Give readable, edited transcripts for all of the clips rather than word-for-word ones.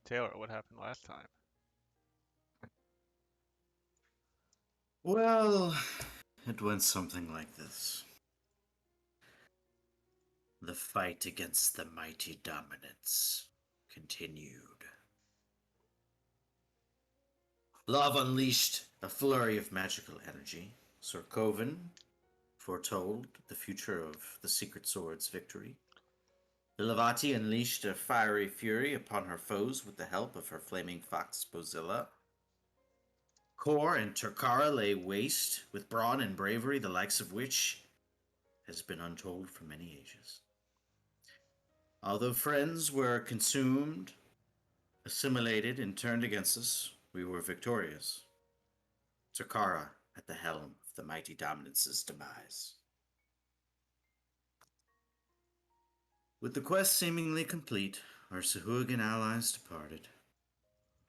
Taylor, what happened last time? Well, it went something like this. The fight against the mighty dominance continued. Love unleashed a flurry of magical energy. Sir Coven foretold the future of the Secret Sword's victory. Ilavati unleashed a fiery fury upon her foes with the help of her flaming fox Bozilla. Kor and Turkara lay waste with brawn and bravery, the likes of which has been untold for many ages. Although friends were consumed, assimilated, and turned against us, we were victorious. Takara at the helm of the mighty Dominance's demise. With the quest seemingly complete, our Sahuagin allies departed.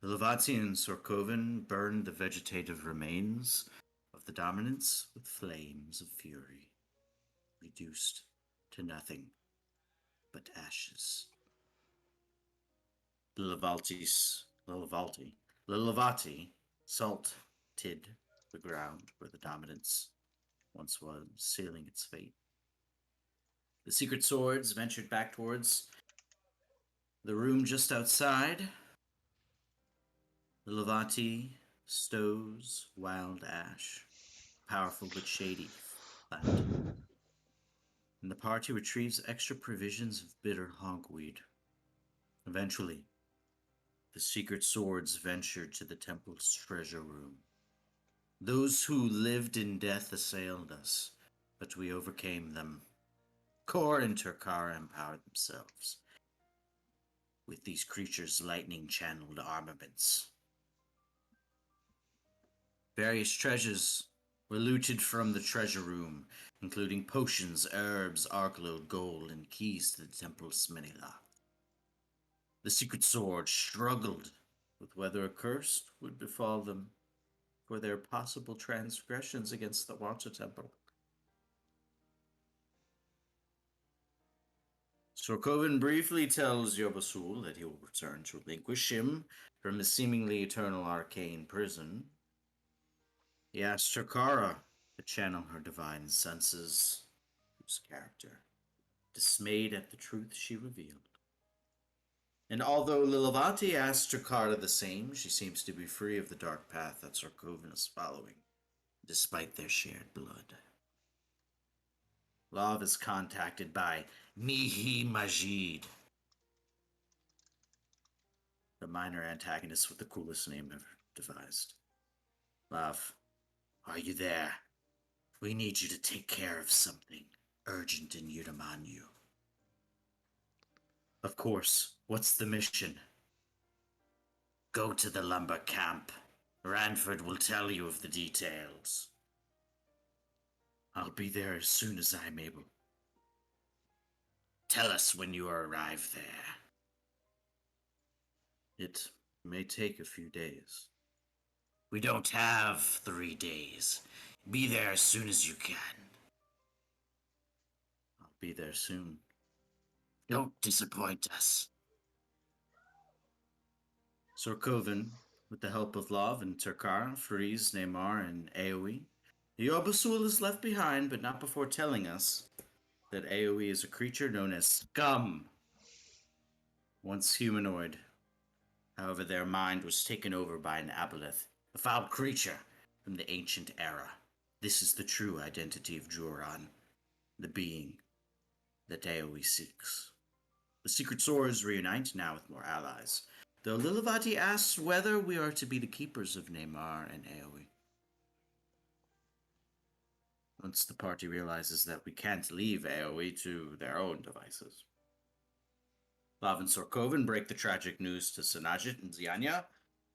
The Levati and Sorkovan burned the vegetative remains of the Dominance with flames of fury, reduced to nothing but ashes. Lilavati salted the ground where the Dominance once was, sealing its fate. The secret swords ventured back towards the room just outside. Lilavati stows wild ash, powerful but shady plant, and the party retrieves extra provisions of bitter hogweed. Eventually, the secret swords ventured to the temple's treasure room. Those who lived in death assailed us, but we overcame them. Kor and Turkara empowered themselves with these creatures' lightning-channeled armaments. Various treasures were looted from the treasure room, including potions, herbs, arcload, gold, and keys to the temple's many locks. The secret sword struggled with whether a curse would befall them for their possible transgressions against the Water Temple. Sorkovan briefly tells Yobasul that he will return to relinquish him from his seemingly eternal arcane prison. He asks Chakara to channel her divine senses, whose character, dismayed at the truth she revealed. And although Lilavati asks Chakara the same, she seems to be free of the dark path that Sorkovan is following, despite their shared blood. Love is contacted by Mihi Majid, the minor antagonist with the coolest name ever devised. Love, are you there? We need you to take care of something urgent in Utamanyu. Of course, what's the mission? Go to the lumber camp. Ranford will tell you of the details. I'll be there as soon as I'm able. Tell us when you arrive there. It may take a few days. We don't have 3 days. Be there as soon as you can. I'll be there soon. Don't disappoint us. Sorkovan, with the help of Love and Turkara, frees Neymar and Aoi. Yobasul is left behind, but not before telling us that Aoi is a creature known as Scum, once humanoid. However, their mind was taken over by an aboleth, a foul creature from the ancient era. This is the true identity of Juran, the being that Aoi seeks. The secret swords reunite now with more allies, though Lilavati asks whether we are to be the keepers of Neymar and Aoi. Once the party realizes that we can't leave Aoi to their own devices. Lav and Sorkovan break the tragic news to Sanajit and Zianya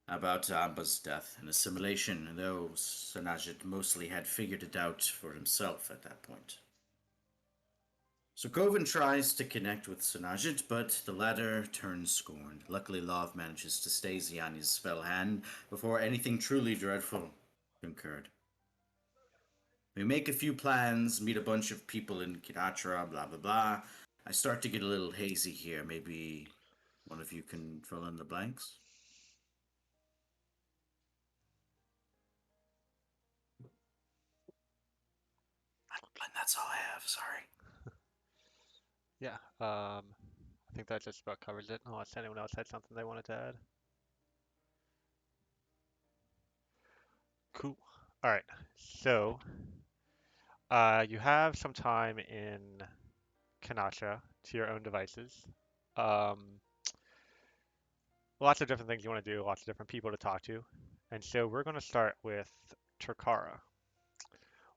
about Amba's death and assimilation, though Sanajit mostly had figured it out for himself at that point. Sorkovan tries to connect with Sanajit, but the latter turns scorned. Luckily, Lav manages to stay Zianya's fell hand before anything truly dreadful occurred. We make a few plans, meet a bunch of people in Eochora, blah blah blah. I start to get a little hazy here. Maybe One of you can fill in the blanks. That's all I have. Sorry. Yeah. I think that just about covers it, unless anyone else had something they wanted to add. Cool. All right. So, you have some time in Kanasha to your own devices. Um, Lots of different things you want to do, lots of different people to talk to. And so we're going to start with Turkara.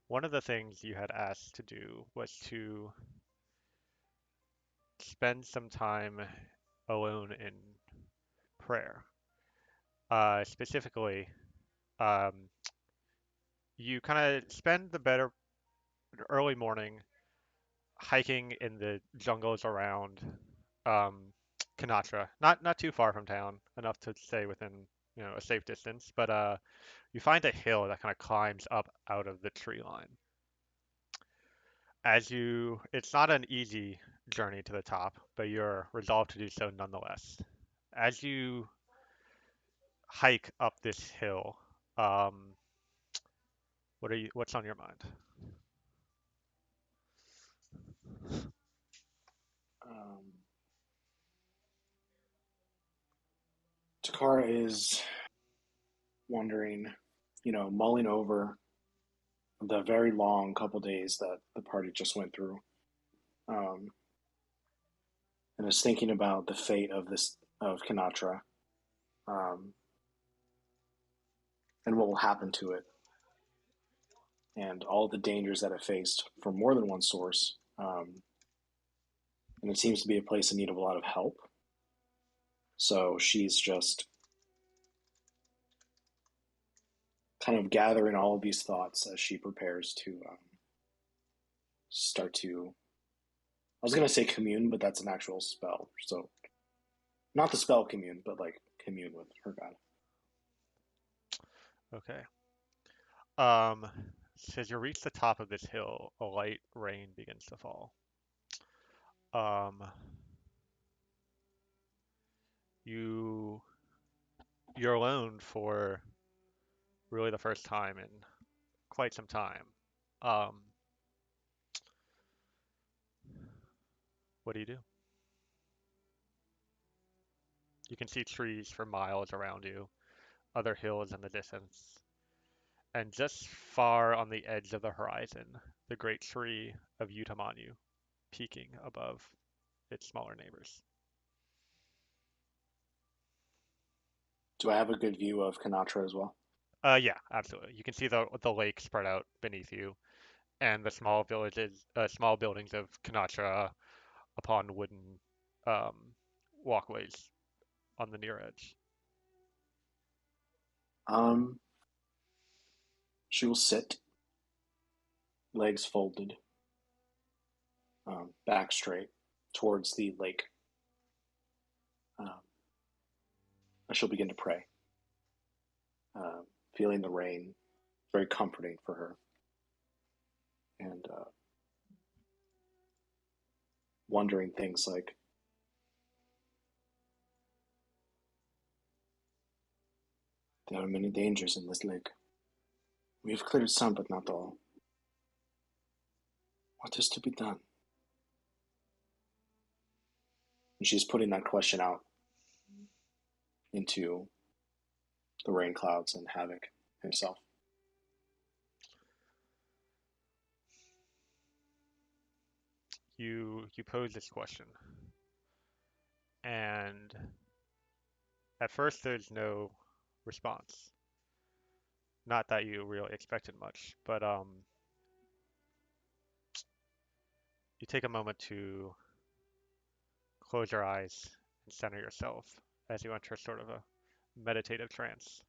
One of the things you had asked to do was to spend some time alone in prayer. Specifically, um, you kind of spend the better early morning hiking in the jungles around um, Kanatra, not too far from town, enough to stay within a safe distance. But you find a hill that kind of climbs up out of the tree line. It's not an easy journey to the top, but you're resolved to do so nonetheless. As you hike up this hill, um, what's on your mind? Um, Takara is wondering, mulling over the very long couple days that the party just went through, um, and is thinking about the fate of Kanatra, um, and what will happen to it, and all the dangers that it faced from more than one source. And it seems to be a place in need of a lot of help. So she's just kind of gathering all of these thoughts as she prepares to start to. I was gonna say commune, but that's an actual spell. So not the spell commune, but like commune with her god. Okay. Um, as you reach the top of this hill, a light rain begins to fall. Um, you you're alone for really the first time in quite some time. Um, what do you do? You can see trees for miles around you, other hills in the distance, and just far on the edge of the horizon, the great tree of Utamanu peaking above its smaller neighbors. Do I have a good view of Kanatra as well? Yeah, absolutely. You can see the lake spread out beneath you, and the small buildings of Kanatra upon wooden um, walkways on the near edge. Um, she will sit, legs folded, back straight, towards the lake. Um, and she'll begin to pray, uh, feeling the rain, very comforting for her, and wondering things like, there are many dangers in this lake. We have cleared some, but not all. What is to be done? And she's putting that question out into the rain clouds and Havoc himself. You pose this question, and at first there's no response. Not that you really expected much, but you take a moment to close your eyes and center yourself as you enter sort of a meditative trance.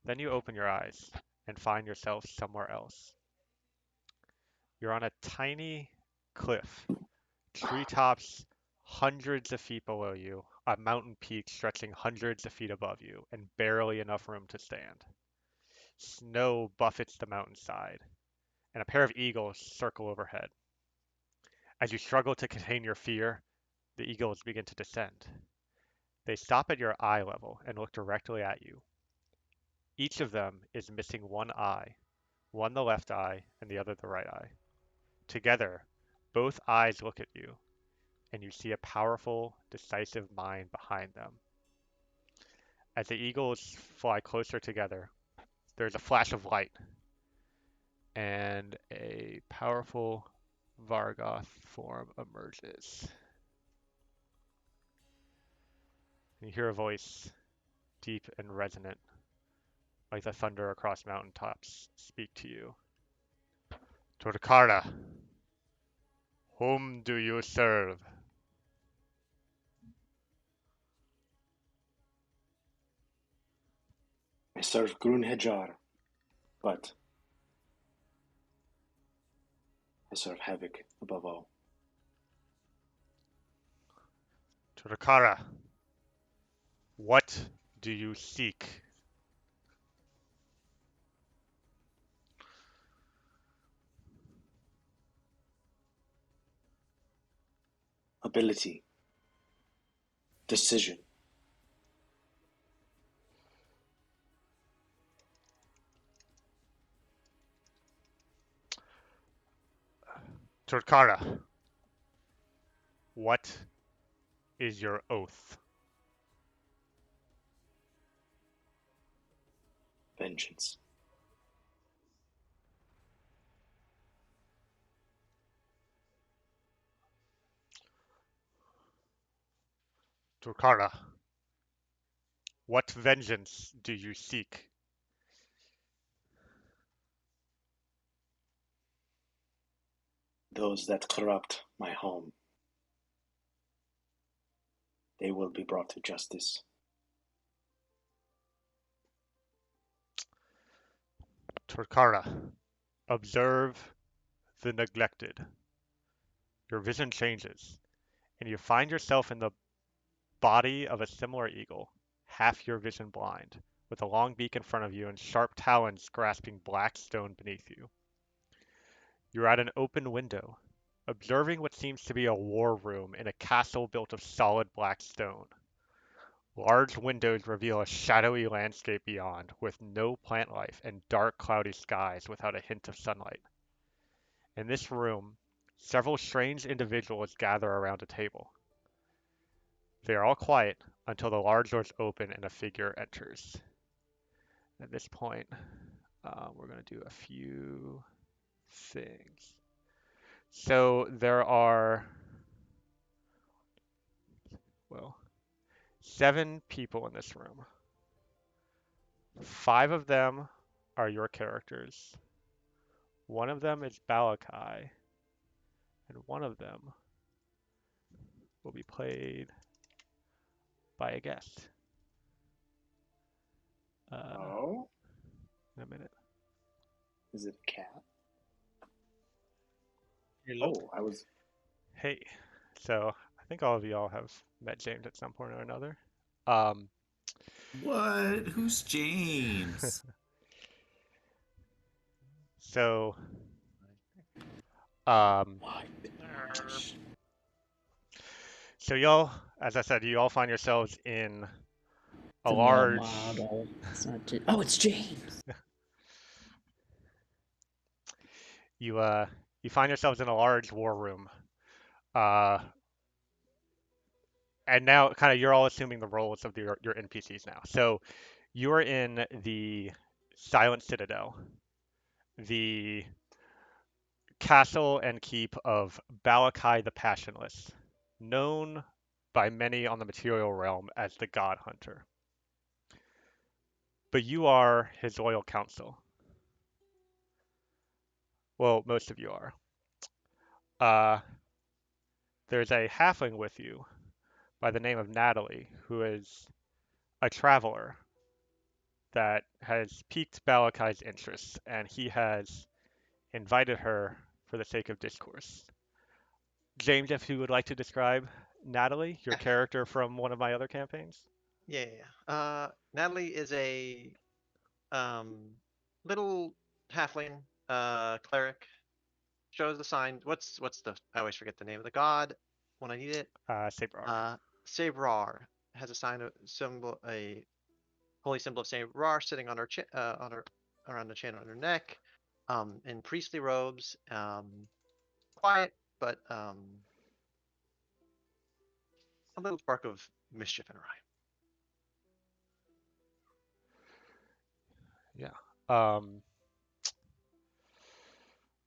Then you open your eyes and find yourself somewhere else. You're on a tiny cliff, treetops hundreds of feet below you, a mountain peak stretching hundreds of feet above you, and barely enough room to stand. Snow buffets the mountainside, and a pair of eagles circle overhead. As you struggle to contain your fear, The eagles begin to descend. They stop at your eye level and look directly at you. Each of them is missing one eye, one the left eye and the other the right eye. Together, both eyes look at you, and you see a powerful, decisive mind behind them. As the eagles fly closer together, there's a flash of light, and a powerful Vargoth form emerges. You hear a voice, deep and resonant, like the thunder across mountaintops, speak to you. Turkara, whom do you serve? I serve Grunhejar, but I serve havoc above all. Turkara, what do you seek? Ability, decision, Turkara, what is your oath? vengeance. Turkara, what vengeance do you seek? Those that corrupt my home, they will be brought to justice. Turkara, observe the neglected. Your vision changes, and you find yourself in the body of a similar eagle, half your vision blind, with a long beak in front of you and sharp talons grasping black stone beneath you. You're at an open window, observing what seems to be a war room in a castle built of solid black stone. Large windows reveal a shadowy landscape beyond, with no plant life and dark, cloudy skies without a hint of sunlight. In this room, several strange individuals gather around a table. They are all quiet until the large doors open and a figure enters. At this point, we're going to do a few things. So there are, well, 7 people in this room. 5 of them are your characters. One of them is Balakai, and one of them will be played by a guest. Oh? In a minute. Is it a cat? Hello. Oh, I was. Hey, so I think all of y'all have met James at some point or another. Um, What? Who's James? so, um, Why? so y'all, as I said, you all find yourselves in a The male large, model. It's not just. Oh, it's James. you you find yourselves in a large war room. Uh, and now kind of you're all assuming the roles of your NPCs now. So you're in the Silent Citadel, the castle and keep of Balakai the Passionless, known by many on the material realm as the God Hunter. But you are his loyal counsel. Well, most of you are. Uh, there's a halfling with you by the name of Natalie, who is a traveler that has piqued Balakai's interest, and he has invited her for the sake of discourse. James, if you would like to describe Natalie, your Yeah, character from one of my other campaigns. Natalie is a um, little halfling cleric. Shows the sign. What's the? I always forget the name of the god. when I need it. Sabrar. Sabrar has a sign of symbol, a holy symbol of Sabrar sitting on her on her around the chin on her neck, in priestly robes. Quiet, but a little spark of mischief in her eye. Yeah. All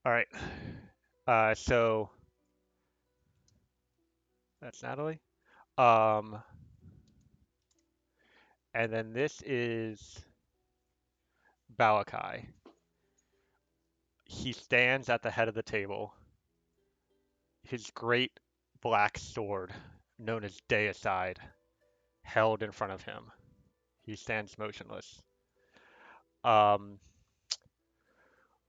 right. So that's Natalie. Um, and then this is Balakai. He stands at the head of the table. His great black sword, known as Deicide, held in front of him. He stands motionless. Um,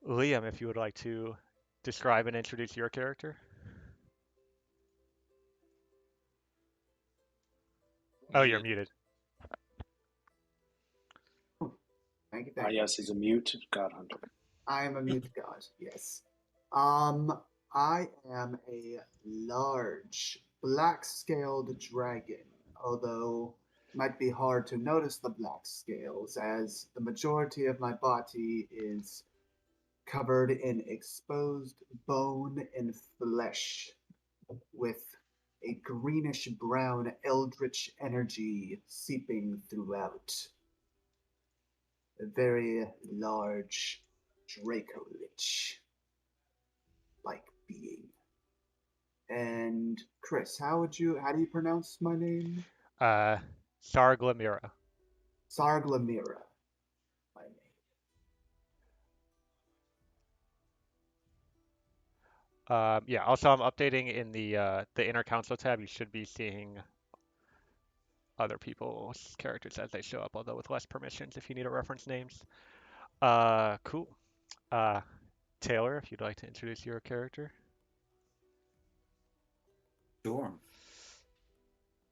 Liam, if you would like to describe and introduce your character. Oh, you're Muted. muted. Thank you, thank you. Yes, he's a mute god hunter. I am a mute god, yes. I am a large black-scaled dragon, although it might be hard to notice the black scales as the majority of my body is covered in exposed bone and flesh with a greenish brown eldritch energy seeping throughout. A very large Draco Lich like being. And Chris, how do you pronounce my name? Uh, Sarglamira. Sarglamira, my name. Yeah, also I'm updating in the inner council tab. You should be seeing other people's characters as they show up, although with less permissions if you need to reference names. Cool. Uh, Taylor, if you'd like to introduce your character. Sure.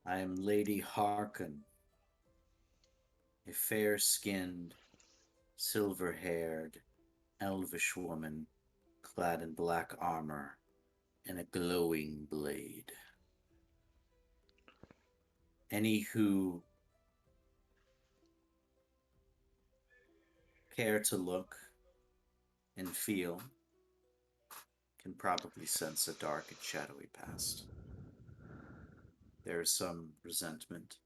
I am Lady Harkin, a fair-skinned, silver-haired, elvish woman clad in black armor and a glowing blade. Any who care to look and feel can probably sense a dark and shadowy past. There is some resentment,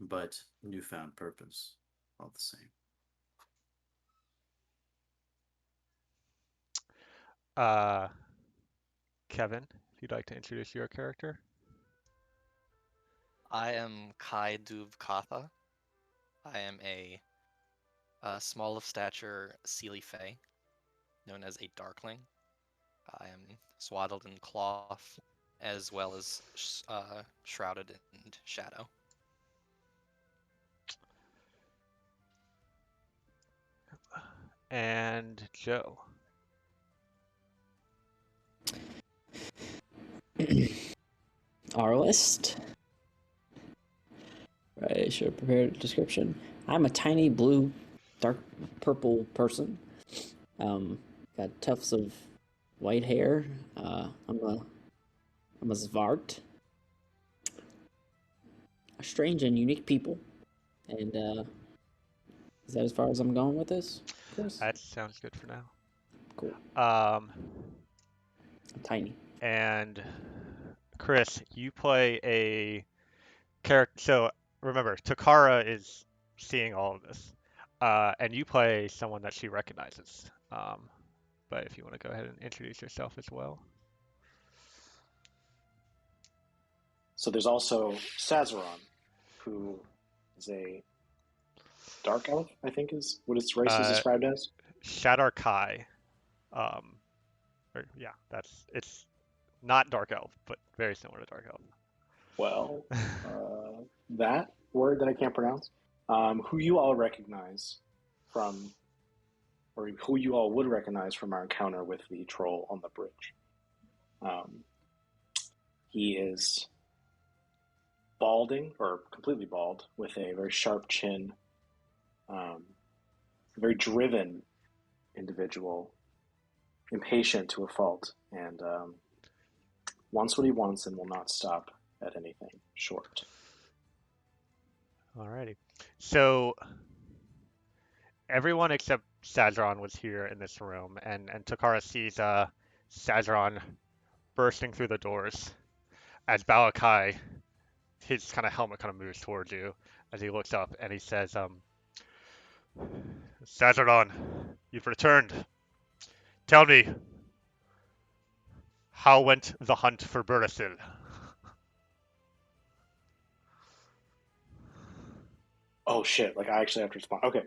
but newfound purpose all the same. Uh, Kevin, if you'd like to introduce your character. I am Kai Duv Katha. I am a small of stature Seelie Fae, known as a Darkling. I am swaddled in cloth, as well as shrouded in shadow. And Joe. Our list. I should have prepared a description. I'm a tiny blue, dark purple person. Got tufts of white hair. I'm a Zvart. A strange and unique people. And is that as far as I'm going with this, Chris? That sounds good for now. Cool. I'm tiny. And Chris, you play a character. So remember, Takara is seeing all of this, and you play someone that she recognizes. But if you want to go ahead and introduce yourself as well. So there's also Sazaron, who is a dark elf, I think is what its race is described as. Shadar Kai. Yeah, it's not dark elf, but very similar to dark elf. Well, that word that I can't pronounce, who you all recognize from, or who you all would recognize from our encounter with the troll on the bridge. He is balding, or completely bald, with a very sharp chin, very driven individual, impatient to a fault, and wants what he wants and will not stop at anything short. Alrighty. So everyone except Sazron was here in this room, and Takara sees Sazron bursting through the doors as Balakai, his kind of helmet kind of moves towards you as he looks up and he says, Sazron, you've returned. Tell me, how went the hunt for Burasil? Oh shit! Like I actually have to respond. Okay.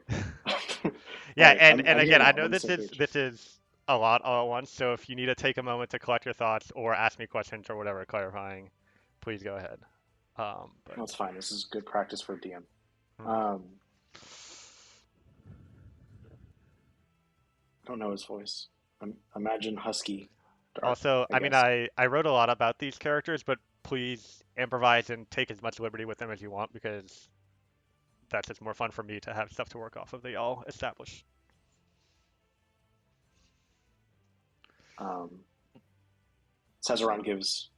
Yeah, All right. and I'm again, here I now. I'm know on the same page. this is a lot all at once, so if you need to take a moment to collect your thoughts or ask me questions or whatever clarifying, please go ahead. But No, it's fine. This is good practice for a DM. mhm. I don't know his voice. Imagine husky, dark. Also, I I mean, guess. I wrote a lot about these characters, but please improvise and take as much liberty with them as you want because that's just more fun for me to have stuff to work off of. They all establish. Um, Cesaron gives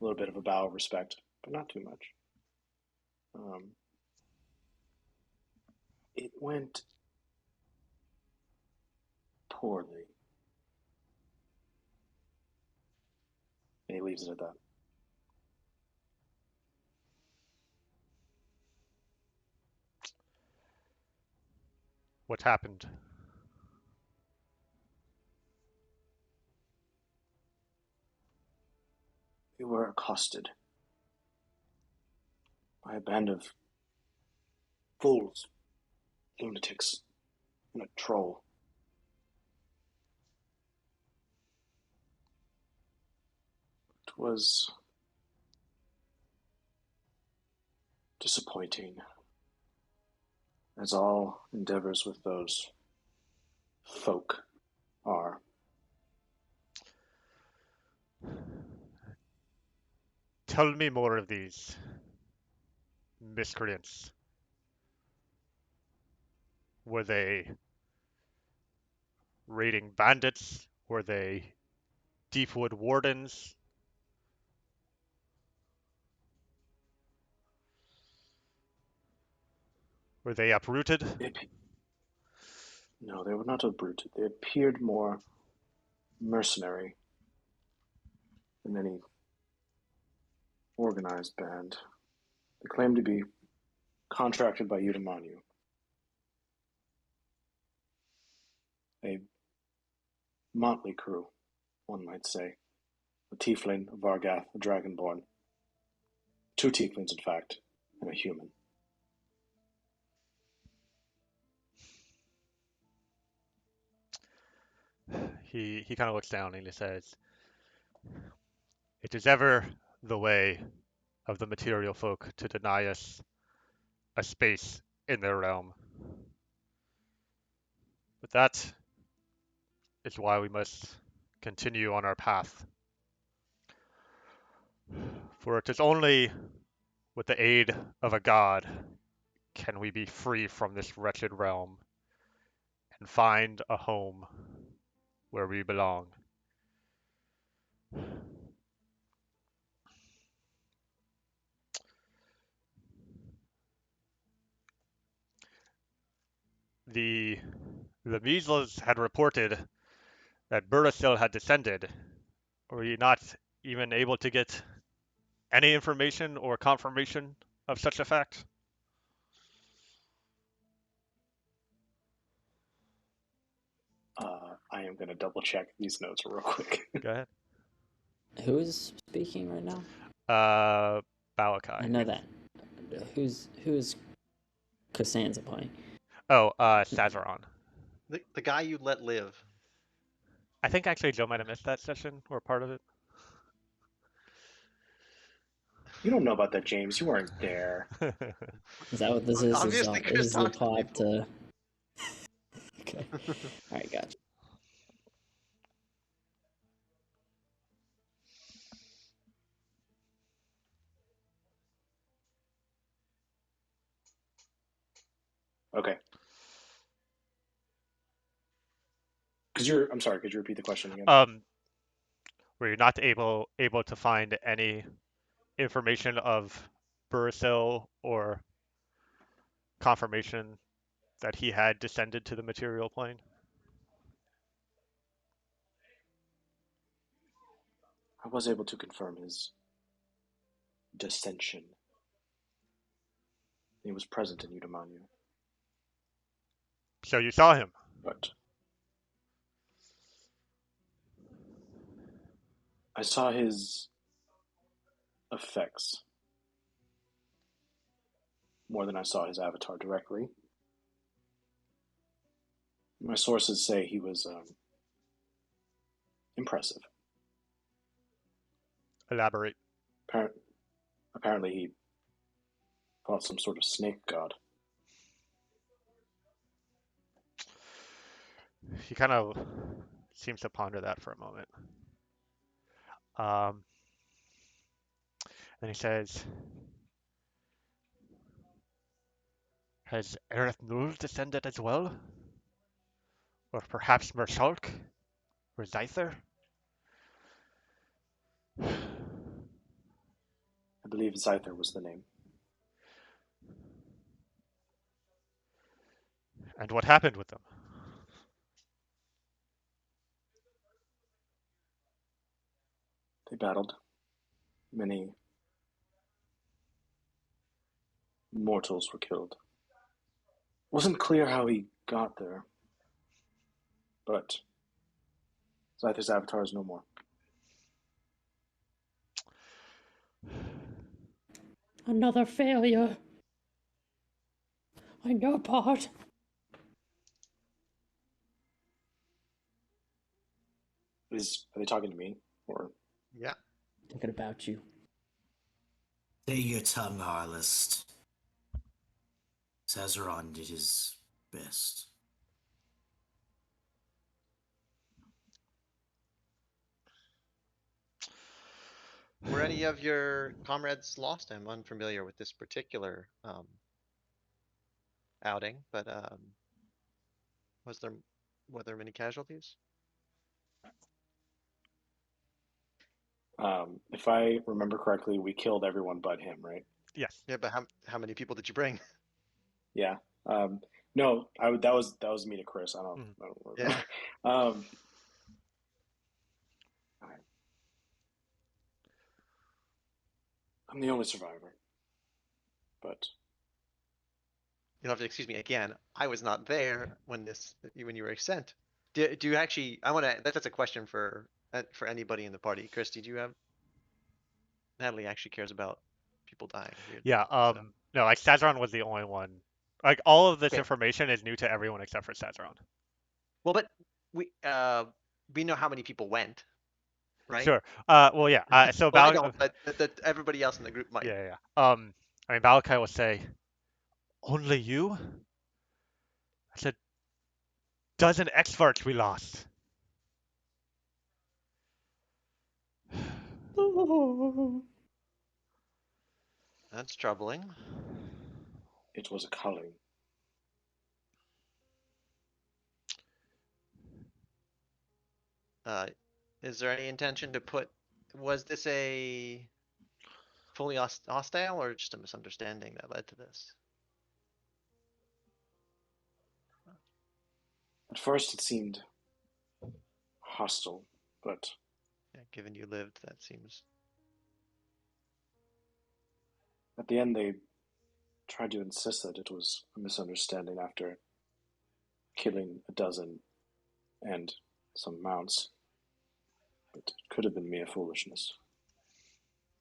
a little bit of a bow of respect, but not too much. It went poorly, and he leaves it at that. What happened? We were accosted by a band of fools, lunatics, and a troll. It was disappointing, as all endeavors with those folk are. Tell me more of these miscreants. Were they raiding bandits? Were they Deepwood wardens? Were they uprooted? No, they were not uprooted. They appeared more mercenary than any organized band. They claimed to be contracted by Udamanu, a motley crew, one might say. A tiefling, a Vargath, a dragonborn. Two tieflings, in fact, and a human. He kind of looks down and he says, "It is ever the way of the material folk to deny us a space in their realm. But that is why we must continue on our path. For it is only with the aid of a god can we be free from this wretched realm and find a home where we belong." The the measles had reported that Burasil had descended. Were you not even able to get any information or confirmation of such a fact? I am going to double check these notes real quick. Go ahead. Who is speaking right now? Balakai. I know that. Who is Costanza playing? Oh, Sazaron. The guy you let live. I think actually Joe might have missed that session or part of it. You don't know about that, James. You weren't there. Is that what this is? Obviously, This Chris is the talks to plot people. to. Okay. All right, gotcha. Okay. I'm sorry, could you repeat the question again? Were you not able to find any information of Burisil or confirmation that he had descended to the material plane? I was able to confirm his dissension. He was present in Eudaimonium, So you saw him. but I saw his effects more than I saw his avatar directly. My sources say he was impressive. Elaborate. Apparently, he fought some sort of snake god. He kind of seems to ponder that for a moment. Um, then he says, has Aerith Null descended as well? Or perhaps Mershulk? Or Zyther? I believe Zyther was the name. And what happened with them? They battled. Many mortals were killed. Wasn't clear how he got there, but Zyther's avatar is no more. Another failure. On your part. Are they talking to me? Or Yeah. Thinking about you. Stay your tongue, Harlist. Sazaron did his best. Were any of your comrades lost? I'm unfamiliar with this particular outing, but was there were there many casualties? if I remember correctly, we killed everyone but him, right? Yes. Yeah, but how many people did you bring? Yeah. No, that was me to Chris. I don't remember. Yeah. I'm the only survivor, but You'll have to excuse me again. I was not there when you were sent. Do you actually? I want to. That's a question for anybody in the party. Chris, did you have? Natalie actually cares about people dying. Yeah, So no, like Sazaron was the only one. Like all of this okay. information is new to everyone except for Sazaron. Well, but we know how many people went, right? Sure. Well, yeah. So Well, I Bal don't, but everybody else in the group might. yeah, yeah. I mean, Valakai will say, "Only you?" I said, "Dozen experts we lost." That's troubling. it was a culling. Is there any intention to put? Was this a fully hostile or just a misunderstanding that led to this? At first, it seemed hostile, but Yeah, given you lived, that seems. at the end, they tried to insist that it was a misunderstanding after killing a dozen and some mounts. But it could have been mere foolishness.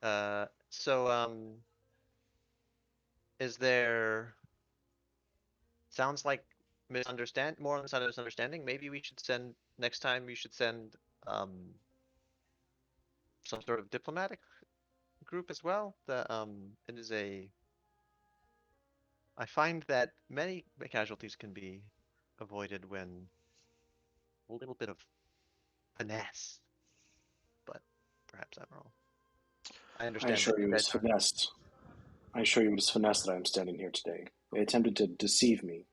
So is there? Sounds like more misunderstanding. Maybe we should send next time. We should send um some sort of diplomatic group as well. It is a. I find that many casualties can be avoided when a little bit of finesse, but perhaps I'm wrong. I I understand assure that you it dead was time. finessed. I assure you it is finesse that I am standing here today. They attempted to deceive me,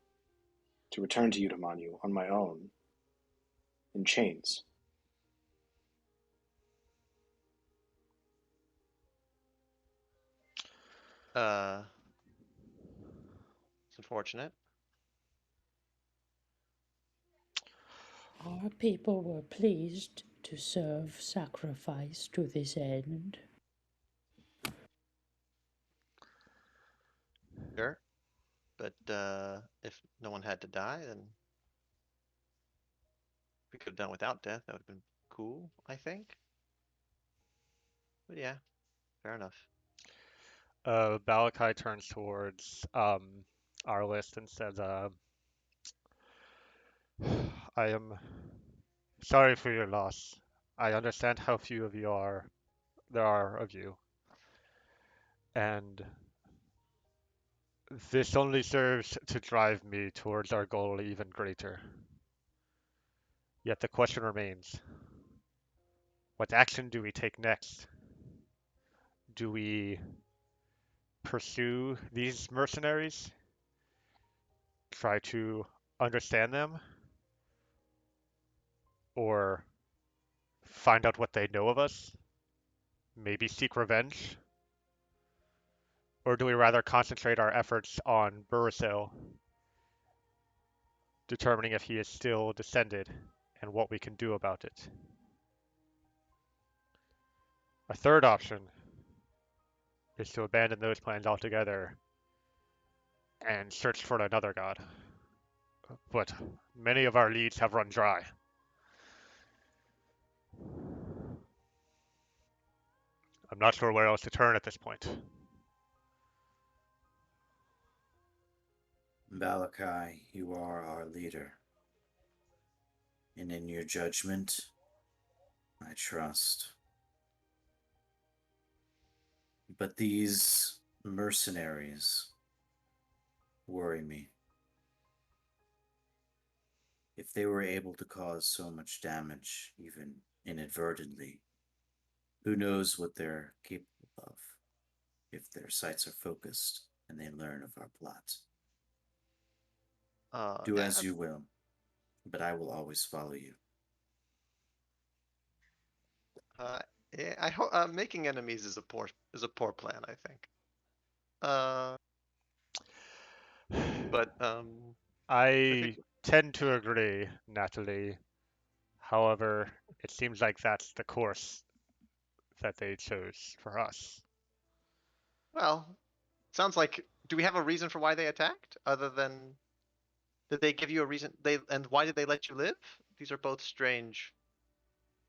to return to Eudaimonium on my own, in chains. It's unfortunate. Our people were pleased to serve sacrifice to this end. Sure. But if no one had to die, then we could have done without death. That would have been cool, I think. But yeah, fair enough. Balakai turns towards our list and says, I am sorry for your loss. I understand how few of you there are of you, and this only serves to drive me towards our goal even greater. Yet the question remains, what action do we take next? Do we pursue these mercenaries? Try to understand them? Or find out what they know of us? Maybe seek revenge? Or do we rather concentrate our efforts on Burisil, determining if he is still descended and what we can do about it? A third option is to abandon those plans altogether and search for another god. But many of our leads have run dry. I'm not sure where else to turn at this point. Balakai, you are our leader. And in your judgment, I trust. But these mercenaries worry me. If they were able to cause so much damage, even inadvertently, who knows what they're capable of if their sights are focused and they learn of our plot. Do Yeah, as you will, but I will always follow you. yeah, I hope making enemies is a poor plan, I think. Uh, but I think I tend to agree, Natalie. However, it seems like that's the course that they chose for us. well, sounds like. Do we have a reason for why they attacked, other than did they give you a reason? And why did they let you live? These are both strange,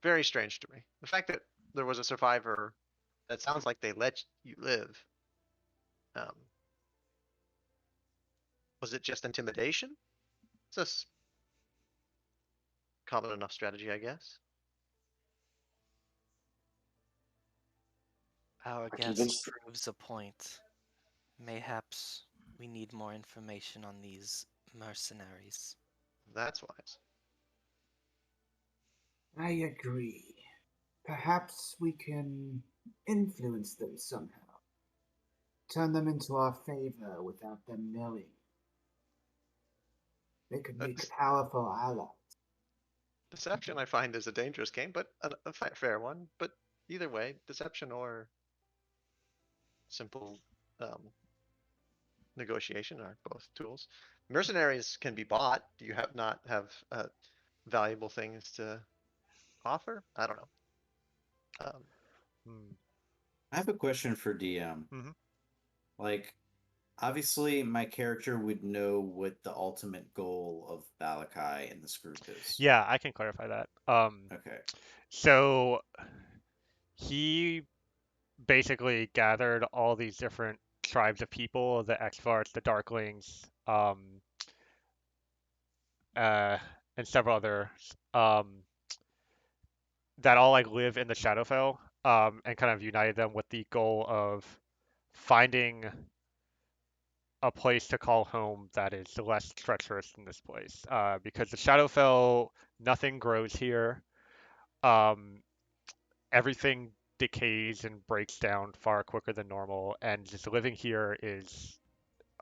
very strange to me. The fact that there was a survivor, that sounds like they let you live. Um, was it just intimidation? It's just common enough strategy, I guess. Our I guess convinced. proves a point. Mayhaps we need more information on these mercenaries. That's wise. I agree. Perhaps we can influence them somehow. Turn them into our favor without them knowing. They could make That's, powerful allies. deception, I find, is a dangerous game, but a fair one. But either way, deception or simple um, negotiation are both tools. Mercenaries can be bought. Do you have not have valuable things to offer? I don't know. Hmm. I have a question for DM. Mhm. Like, obviously, my character would know what the ultimate goal of Balakai and this group is. Yeah, I can clarify that. Okay. So he basically gathered all these different tribes of people, the Exvarts, the Darklings, uh, and several others, that all like live in the Shadowfell, and kind of united them with the goal of finding a place to call home that is less treacherous than this place. Because the Shadowfell, nothing grows here. Um, Everything decays and breaks down far quicker than normal, and just living here is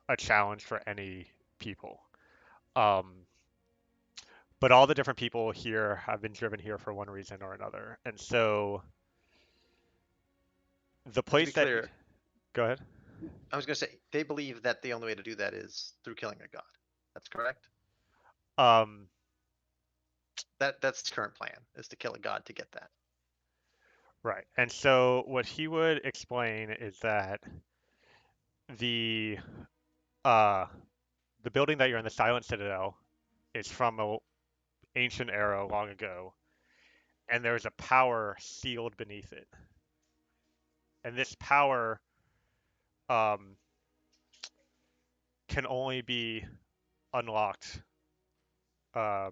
a challenge for any people. Um, but all the different people here have been driven here for one reason or another, and so the To be place that clear, go ahead. I was gonna say they believe that the only way to do that is through killing a god. That's correct. Um, That's the current plan is to kill a god to get that. right. And so what he would explain is that the uh the building that you're in, the Silent Citadel, is from a ancient era long ago, and there's a power sealed beneath it. And this power um can only be unlocked. Um,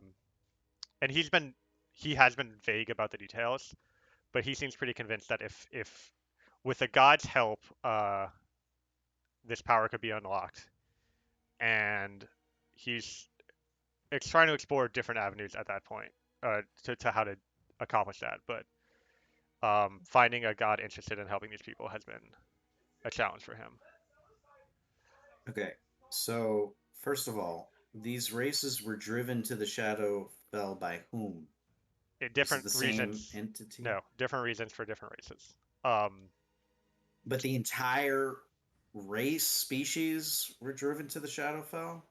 and he has been vague about the details, but he seems pretty convinced that if with the god's help, this power could be unlocked. And he's trying to explore different avenues at that point, to how to accomplish that. But finding a god interested in helping these people has been a challenge for him. Okay, so first of all, these races were driven to the Shadow Fell by whom? Is it Different the same reasons. entity? No, different reasons for different races. Um, But the entire race species were driven to the Shadowfell?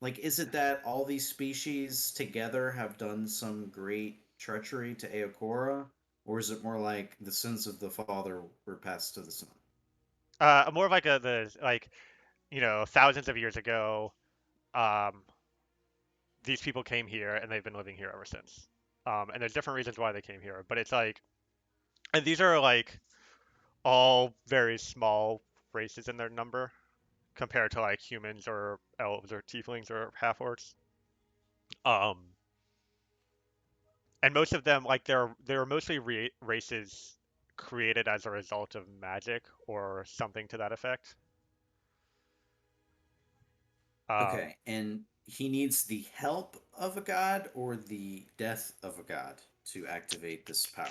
Like, is it that all these species together have done some great treachery to Eochora? Or is it more like the sins of the father were passed to the son? more of like thousands of years ago, um, these people came here and they've been living here ever since. And there's different reasons why they came here, but it's like, and these are like all very small races in their number compared to like humans or elves or tieflings or half orcs. Um, and most of them, like they're mostly races created as a result of magic or something to that effect. Um, Okay, and he needs the help of a god or the death of a god to activate this power?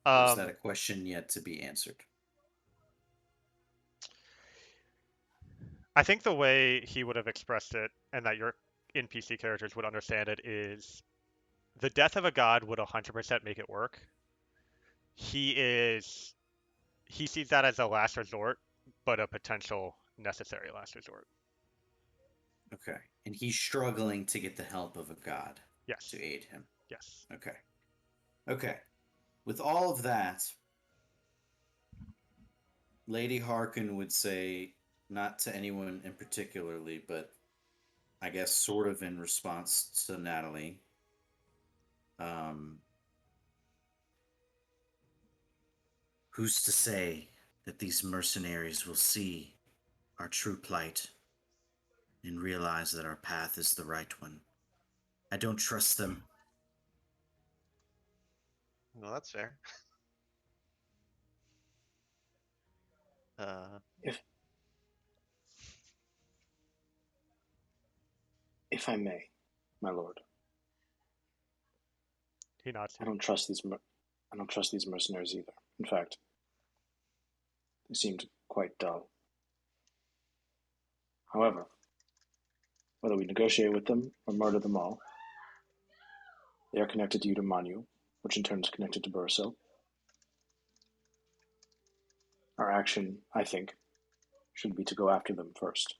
Or is that um, a question yet to be answered? I think the way he would have expressed it, and that your NPC characters would understand it, is the death of a god would 100% make it work. He is he sees that as a last resort, but a potential necessary last resort. Okay, and he's struggling to get the help of a god Yes, to aid him. yes. Okay. Okay. With all of that, Lady Harkin would say, not to anyone in particularly, but I guess sort of in response to Natalie, um, who's to say that these mercenaries will see our true plight and realize that our path is the right one? I don't trust them. No, that's fair. Uh, If if I may, my lord, He nods to I you. don't trust these. I don't trust these mercenaries either. In fact, they seemed quite dull. However, whether we negotiate with them or murder them all, they are connected to Manu, which in turn is connected to Burso. Our action, I think, should be to go after them first.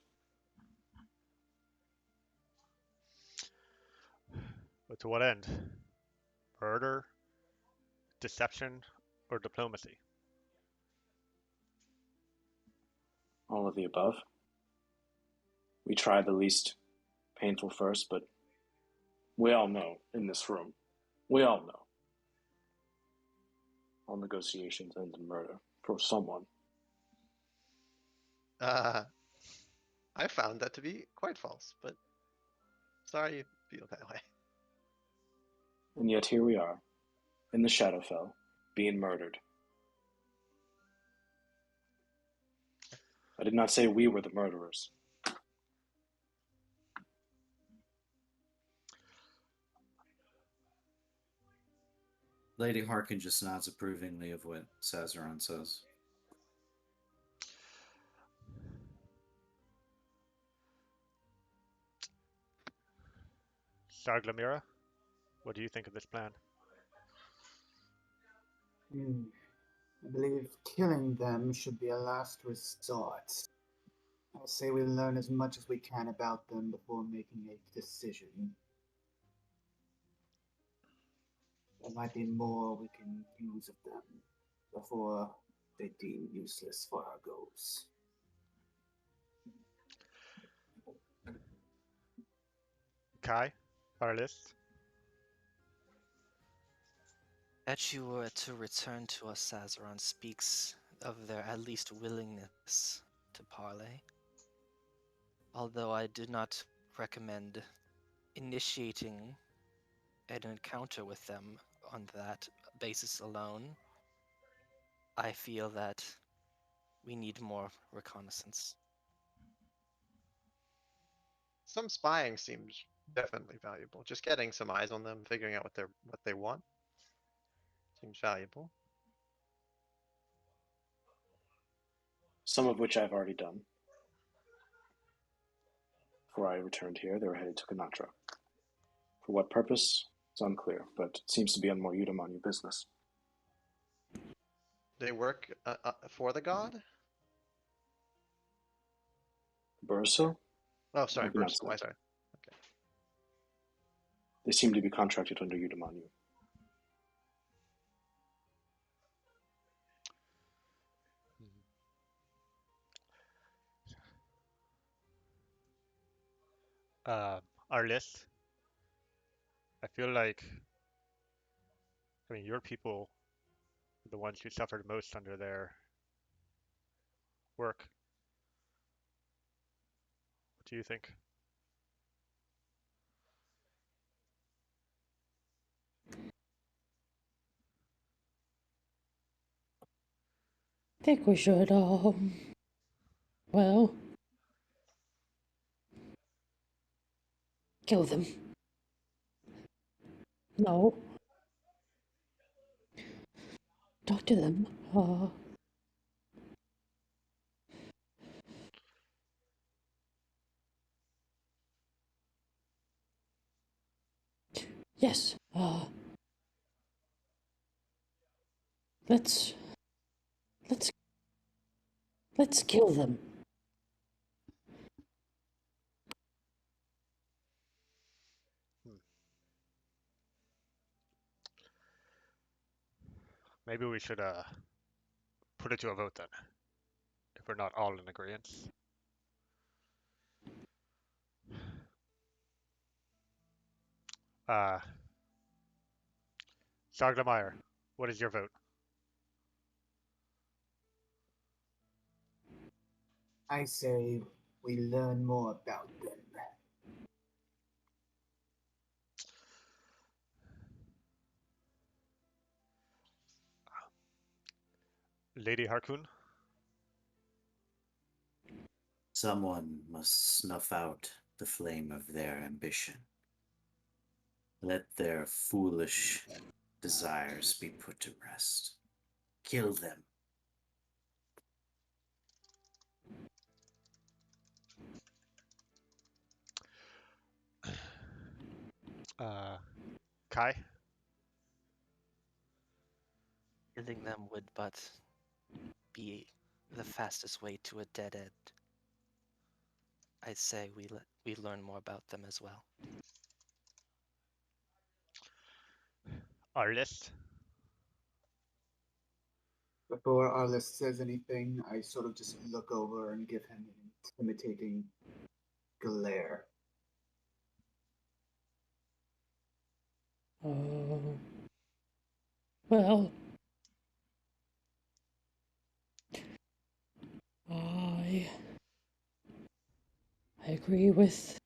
But to what end? Murder, deception, or diplomacy? All of the above. We try the least painful first, but we all know in this room, we all know, all negotiations end in murder for someone. uh, I found that to be quite false, but sorry you feel that way. And yet here we are, in the Shadowfell, being murdered. I did not say we were the murderers. Lady Harkin just nods approvingly of what Sazaron says. Sarglamira, what do you think of this plan? Hmm. I believe killing them should be a last resort. I say we learn as much as we can about them before making a decision. There might be more we can use of them before they deem useless for our goals. Kai, our list. That you were to return to us, Sazaron, speaks of their at least willingness to parley. Although I do not recommend initiating an encounter with them on that basis alone, I feel that we need more reconnaissance. Some spying seems definitely valuable. Just getting some eyes on them, figuring out what they want seems valuable. Some of which I've already done. Before I returned here, they were headed to Kanatra. For what purpose? It's unclear, but it seems to be on more Udamani business. They work for the god? Bursa? Oh, I sorry, hope you pronounced Bursa. Why, that. sorry. They seem to be contracted under Udamani. Uh, our list. I feel like, I mean, your people are the ones who suffered most under their work. What do you think? Think we should, well, kill them. No. Talk to them. Yes. Let's let's let's kill them. Hmm. Maybe we should put it to a vote then, if we're not all in agreement. Uh, Sagdameyer, what is your vote? I say we learn more about them. Lady Harkoon? Someone must snuff out the flame of their ambition. Let their foolish desires be put to rest. Kill them. Uh, Kai? Killing them would but be the fastest way to a dead end. I'd say we learn more about them as well. Our list? Before Arliss says anything, I sort of just look over and give him an intimidating glare. Well, I I agree with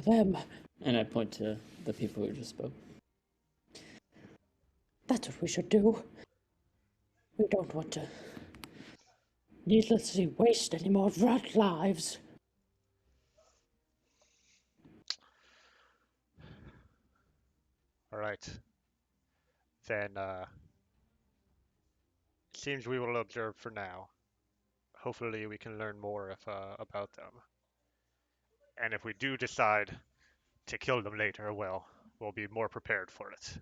them. And I point to the people who just spoke. That's what we should do. We don't want to needlessly waste any more rat lives. All right. Then it seems we will observe for now. Hopefully we can learn more about them. And if we do decide to kill them later, well, we'll be more prepared for it.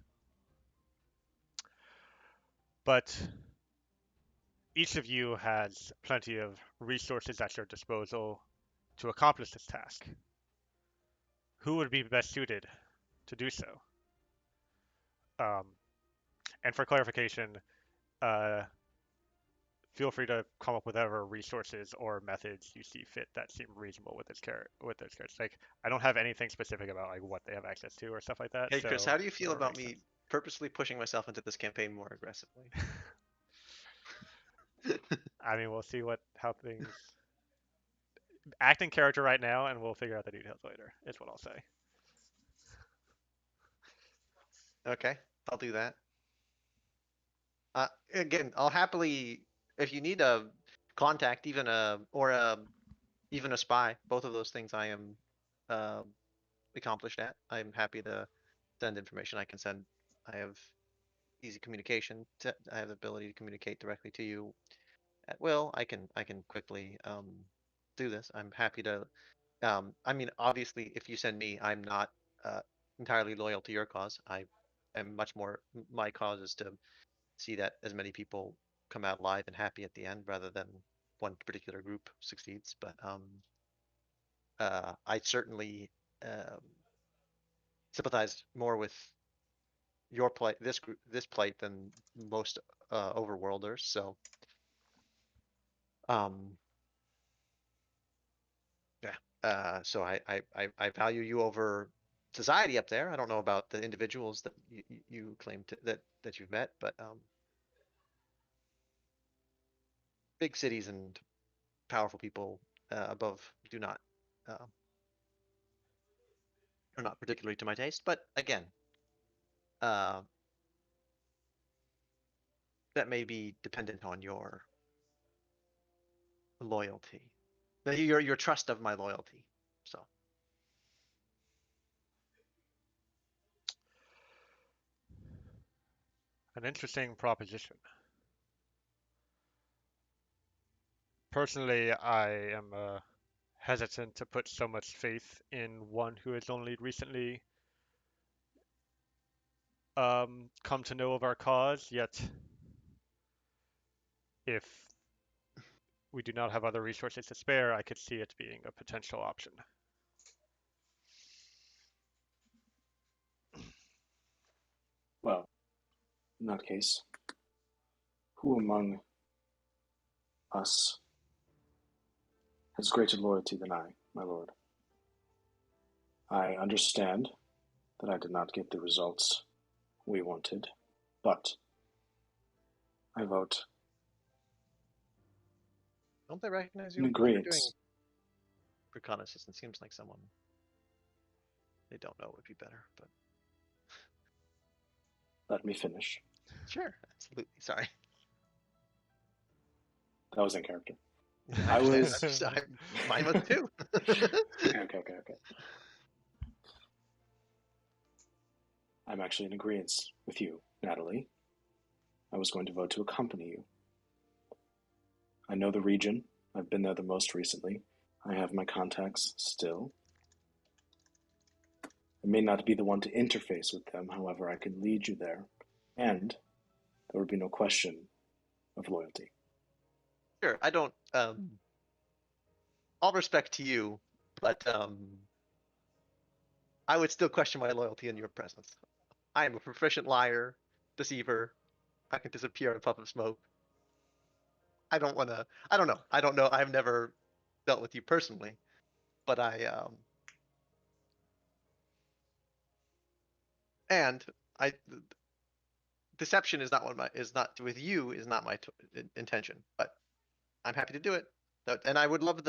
But each of you has plenty of resources at your disposal to accomplish this task. Who would be best suited to do so? Um, and for clarification, uh, feel free to come up with whatever resources or methods you see fit that seem reasonable with this character. Like, I don't have anything specific about like what they have access to or stuff like that. Hey, Chris, So how do you feel whatever about makes me purposely pushing myself into this campaign more aggressively? sense. I mean, we'll see how things act in character right now, and we'll figure out the details later. Is what I'll say. Okay, I'll do that. Again, I'll happily, if you need a contact, even a spy, both of those things I am uh, accomplished at. I'm happy to send information. I have easy communication. I have the ability to communicate directly to you at will. I can quickly do this. I'm happy to. I mean, obviously, if you send me, I'm not uh, entirely loyal to your cause. I am much more. My cause is to see that as many people come out alive and happy at the end, rather than one particular group succeeds. But I certainly um, sympathize more with your plight, this plight, than most overworlders. So, um, yeah. So I value you over society up there. I don't know about the individuals that you claim that you've met, but big cities and powerful people above do not uh, are not particularly to my taste. But again, uh, that may be dependent on your loyalty, your trust of my loyalty. So An interesting proposition. Personally, I am hesitant to put so much faith in one who has only recently come to know of our cause. Yet, if we do not have other resources to spare, I could see it being a potential option. Well, in that case, who among us has greater loyalty than I, my lord? I understand that I did not get the results we wanted, but I vote don't they recognize in you if you're doing agreement. reconnaissance? It seems like someone they don't know would be better, but Let me finish. sure, absolutely. Sorry. That was in character. Yeah, I understand. was Mine was too. okay. I'm actually in agreement with you, Natalie. I was going to vote to accompany you. I know the region. I've been there the most recently. I have my contacts still. I may not be the one to interface with them, however, I can lead you there, and there would be no question of loyalty. Sure, I don't. All respect to you, but I would still question my loyalty in your presence. I am a proficient liar, deceiver. I can disappear in a puff of smoke. I don't want to. I don't know. I don't know. I've never dealt with you personally, but and I deception is not one of my is not with you is not my intention. But I'm happy to do it. And I would love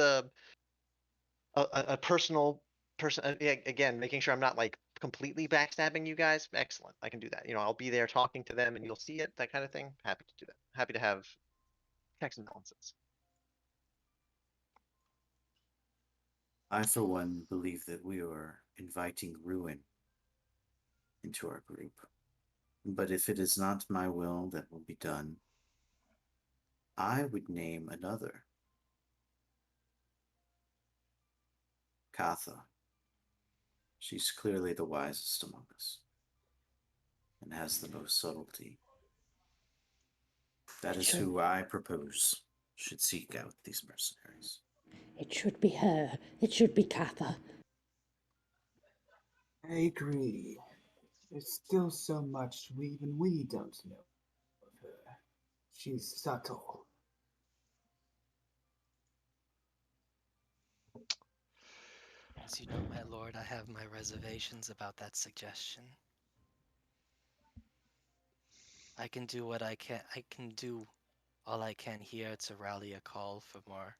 a personal person again, making sure I'm not like completely backstabbing you guys. Excellent, I can do that. I'll be there talking to them, and you'll see it. That kind of thing. Happy to do that. Happy to have checks and balances. I, for one, believe that we are inviting ruin into our group. But if it is not my will that will be done, I would name another. Katha. She's clearly the wisest among us and has the most subtlety. That is who I propose should seek out these mercenaries. It should be her. It should be Katha. I agree. There's still so much we don't know of her. She's subtle. As you know, my lord, I have my reservations about that suggestion. I can do what I can. I can do all I can here to rally a call for more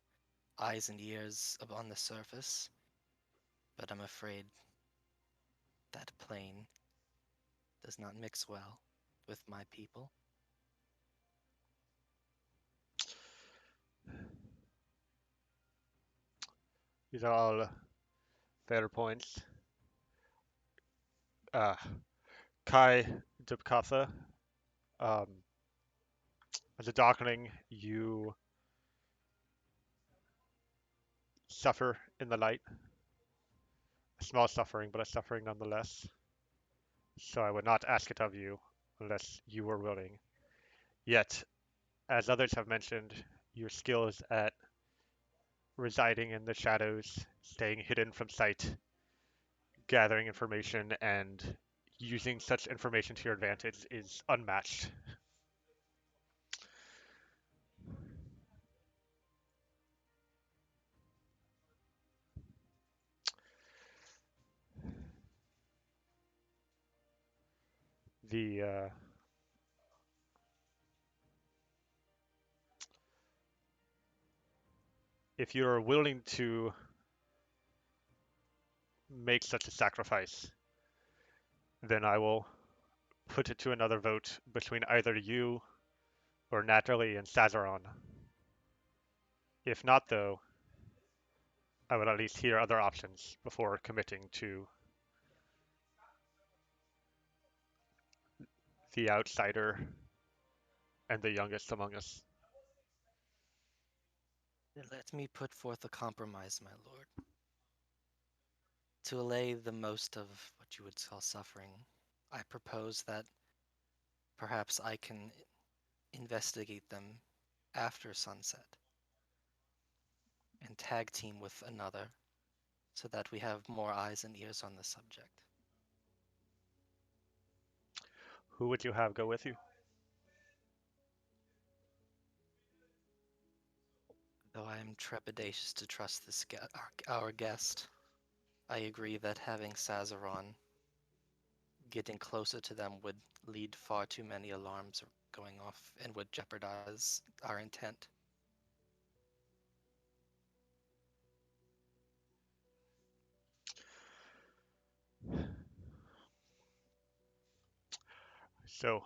eyes and ears on the surface, but I'm afraid that plane does not mix well with my people. These are all fair points. Uh, Kai Dubkatha, um, as a Darkling, you suffer in the light. A small suffering, but a suffering nonetheless. So I would not ask it of you unless you were willing. Yet, as others have mentioned, your skills at residing in the shadows, staying hidden from sight, gathering information, and using such information to your advantage is unmatched. The If you're willing to make such a sacrifice, then I will put it to another vote between either you or Natalie and Sazaron. If not, though, I would at least hear other options before committing to the outsider and the youngest among us. Let me put forth a compromise, my lord. To allay the most of what you would call suffering, I propose that perhaps I can investigate them after sunset and tag team with another so that we have more eyes and ears on the subject. Who would you have go with you? Though I am trepidatious to trust this our guest, I agree that having Sazaron getting closer to them would lead far too many alarms going off and would jeopardize our intent. So,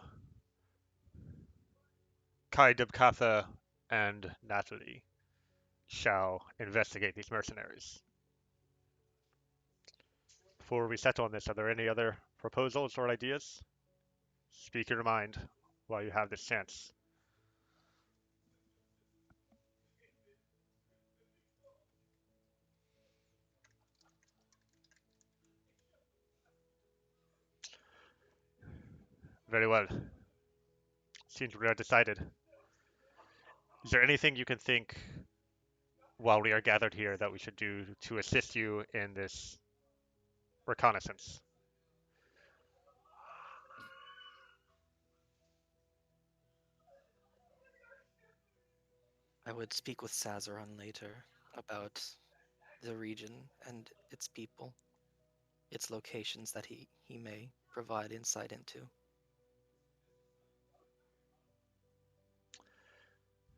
Kai Dubkatha and Natalie shall investigate these mercenaries. Before we settle on this, are there any other proposals or ideas? Speak your mind while you have this chance. Very well. Seems we are decided. Is there anything you can think while we are gathered here that we should do to assist you in this reconnaissance? I would speak with Sazaron later about the region and its people, its locations that he may provide insight into.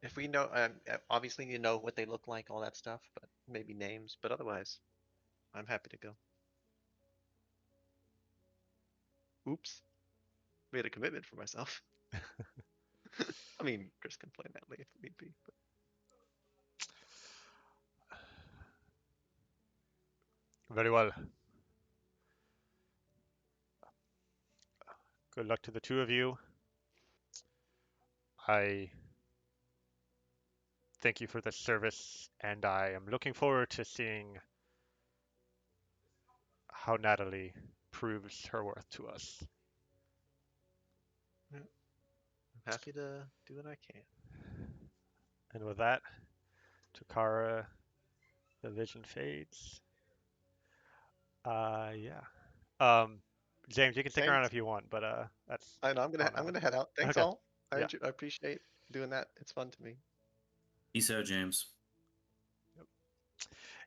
If we know, obviously you know what they look like, all that stuff, but maybe names. But otherwise, I'm happy to go. Oops, made a commitment for myself. I mean, Chris can play Natalie if need be. But Very well. Good luck to the two of you. I thank you for this service, and I am looking forward to seeing how Natalie proves her worth to us. yeah. happy to do what I can. And with that, Takara, the vision fades. Yeah. Um, James, you can stick around Thanks. if you want, but that's I know all I'm now. gonna head out. Thanks Okay. all. Yeah. I appreciate doing that. It's fun to me. Peace out, James. Yep.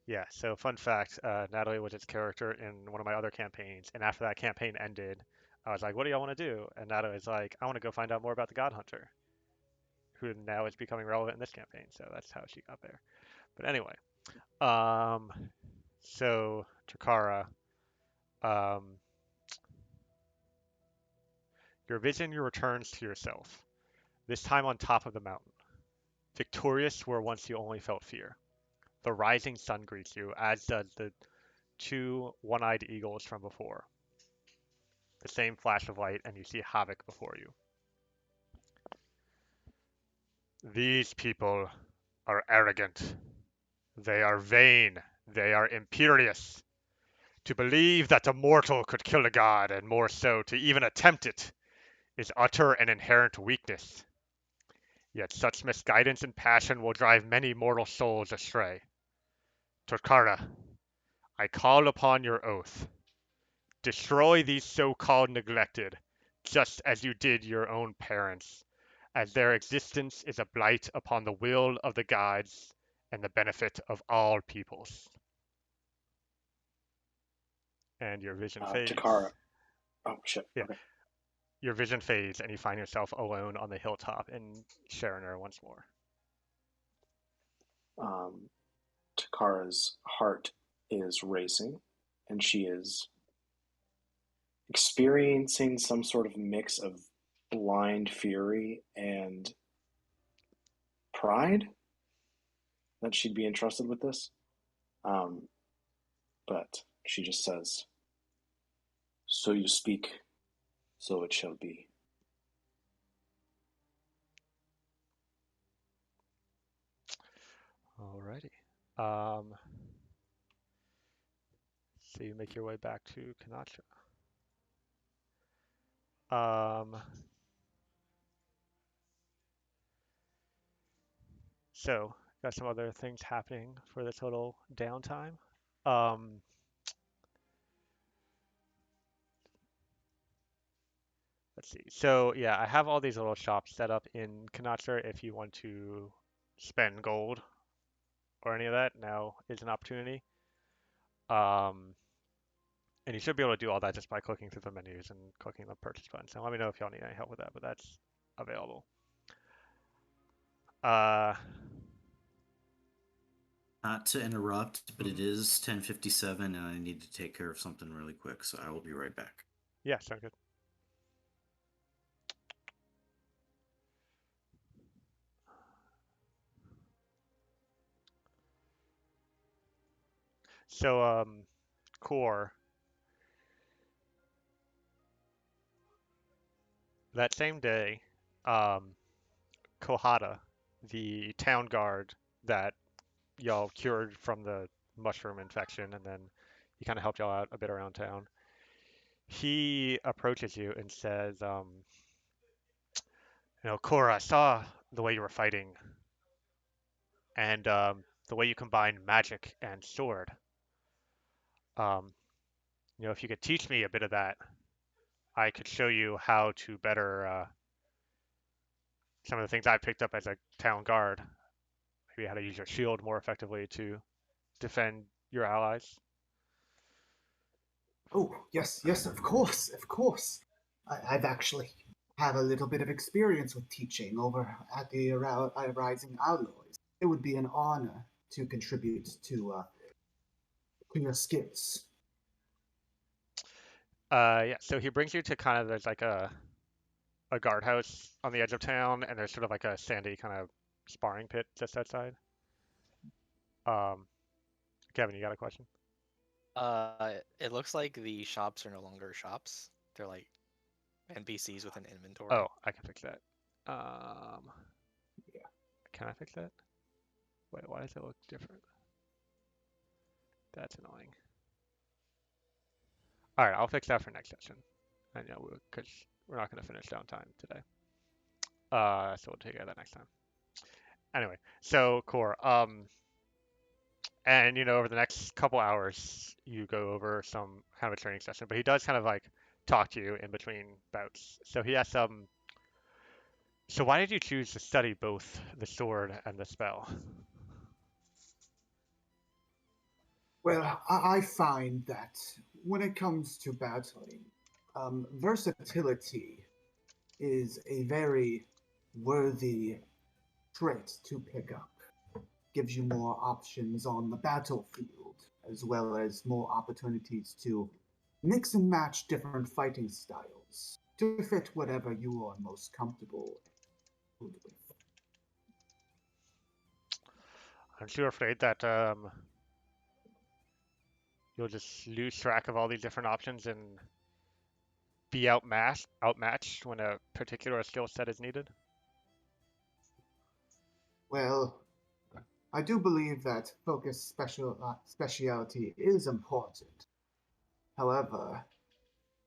Yeah. So fun fact, Natalie was its character in one of my other campaigns, and after that campaign ended, I was like, "What do y'all want to do?" And Natalie was like, "I want to go find out more about the God Hunter, who now is becoming relevant in this campaign." So that's how she got there. But anyway, um, so Takara, um, your vision returns to yourself. This time on top of the mountain, victorious where once you only felt fear. The rising sun greets you, as does the two one-eyed eagles from before. The same flash of light, and you see havoc before you. These people are arrogant. They are vain. They are imperious. To believe that a mortal could kill a god, and more so to even attempt it, is utter and inherent weakness. Yet such misguidance and passion will drive many mortal souls astray. Torkara, I call upon your oath. Destroy these so-called neglected, just as you did your own parents, as their existence is a blight upon the will of the gods and the benefit of all peoples. And your vision Takara. fades. Oh shit. Yeah, Okay. your vision fades, and you find yourself alone on the hilltop in Sharoner once more. Um, Takara's heart is racing, and she is experiencing some sort of mix of blind fury and pride that she'd be entrusted with this. Um, but she just says, "So you speak, so it shall be." Alrighty. Um, so you make your way back to Kanacha. So got some other things happening for this little downtime. Um, let's see. So yeah, I have all these little shops set up in Kanacher if you want to spend gold or any of that. Now is an opportunity. Um, and you should be able to do all that just by clicking through the menus and clicking the purchase button. So let me know if y'all need any help with that, but that's available. Uh, Not to interrupt, but it mhm. is 10:57 and I need to take care of something really quick, so I will be right back. Yeah, sounds good. So core that same day, um, Kohada, the town guard that y'all cured from the mushroom infection, and then he kind of helped y'all out a bit around town. He approaches you and says, Cora, I saw the way you were fighting, and the way you combined magic and sword. Um, if you could teach me a bit of that, I could show you how to better some of the things I picked up as a town guard. Maybe how to use your shield more effectively to defend your allies. Oh, yes, yes, of course, of course. I've actually have a little bit of experience with teaching over at the Rising Alloys. It would be an honor to contribute to your skills. Yeah, so he brings you to kind of there's like a guardhouse on the edge of town, and there's sort of like a sandy kind of sparring pit just outside. Um, Kevin, you got a question? It looks like the shops are no longer shops. They're like NPCs with an Oh, inventory. I can fix that. Um, Yeah. can I fix that? Wait, why does it look different? That's annoying. All right, I'll fix that for next session. I know because we're not going to finish downtime today. So we'll take care of that next time. Anyway, so Core, and over the next couple hours, you go over some kind of a training session, but he does kind of like talk to you in between bouts. So he asks, so why did you choose to study both the sword and the spell? Well, I find that when it comes to battling, versatility is a very worthy trait to pick up. Gives you more options on the battlefield, as well as more opportunities to mix and match different fighting styles to fit whatever you are most comfortable with. Aren't you afraid that you'll just lose track of all these different options and be outmatched when a particular skill set is needed? Well, I do believe that speciality is important. However,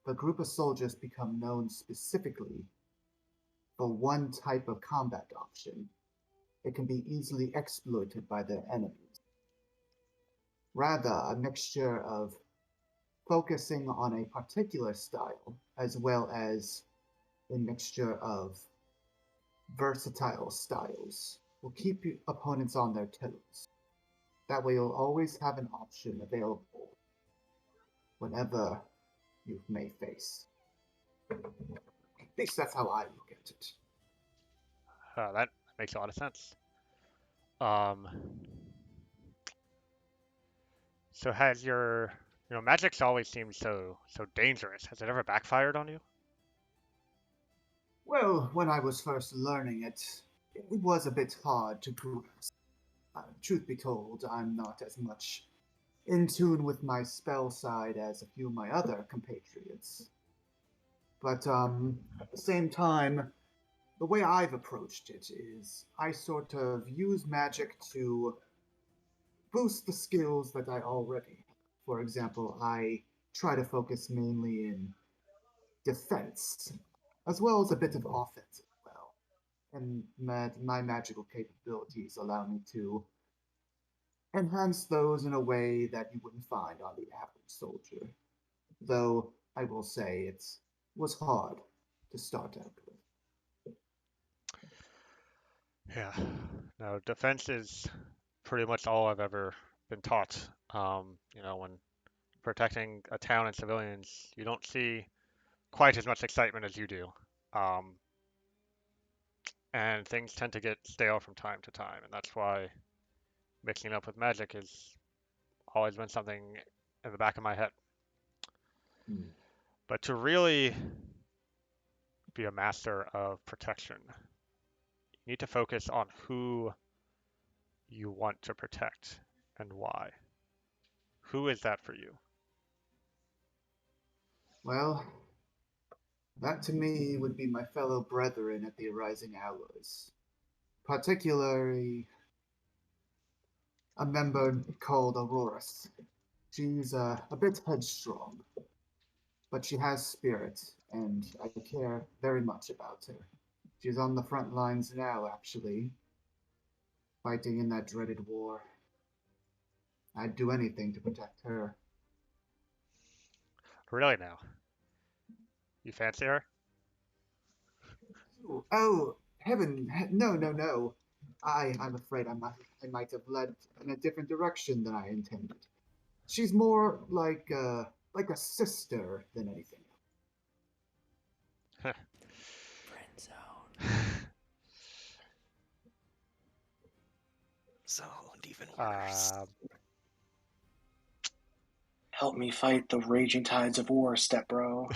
if a group of soldiers become known specifically for one type of combat option, it can be easily exploited by their enemies. Rather, a mixture of focusing on a particular style as well as a mixture of versatile styles will keep your opponents on their toes. That way, you'll always have an option available whenever you may face. At least that's how I look at it. That makes a lot of sense. Um, so has magic's always seemed so dangerous. Has it ever backfired on you? Well, when I was first learning it, it was a bit hard to grasp. Truth be told, I'm not as much in tune with my spell side as a few of my other compatriots. But at the same time, the way I've approached it is I sort of use magic to boost the skills that I already have. For example, I try to focus mainly in defense, as well as a bit of offense as well. And my magical capabilities allow me to enhance those in a way that you wouldn't find on the average soldier. Though I will say it was hard to start out with. Yeah. No, defense is pretty much all I've ever been taught. When protecting a town and civilians, you don't see quite as much excitement as you do. Um, and things tend to get stale from time to time, and that's why mixing up with magic has always been something in the back of my head. Hmm. But to really be a master of protection, you need to focus on who you want to protect and why. Who is that for you? Well, that to me would be my fellow brethren at the Arising Hours, particularly a member called Aurora. She's a bit headstrong, but she has spirit, and I care very much about her. She's on the front lines now, actually, fighting in that dreaded war. I'd do anything to protect her. Really now? You fancy her? Oh, heaven, no, no, no. I'm afraid I might have led in a different direction than I intended. She's more like a sister than anything. Friend zone. So even worse. uh, Help me fight the raging tides of war, step bro.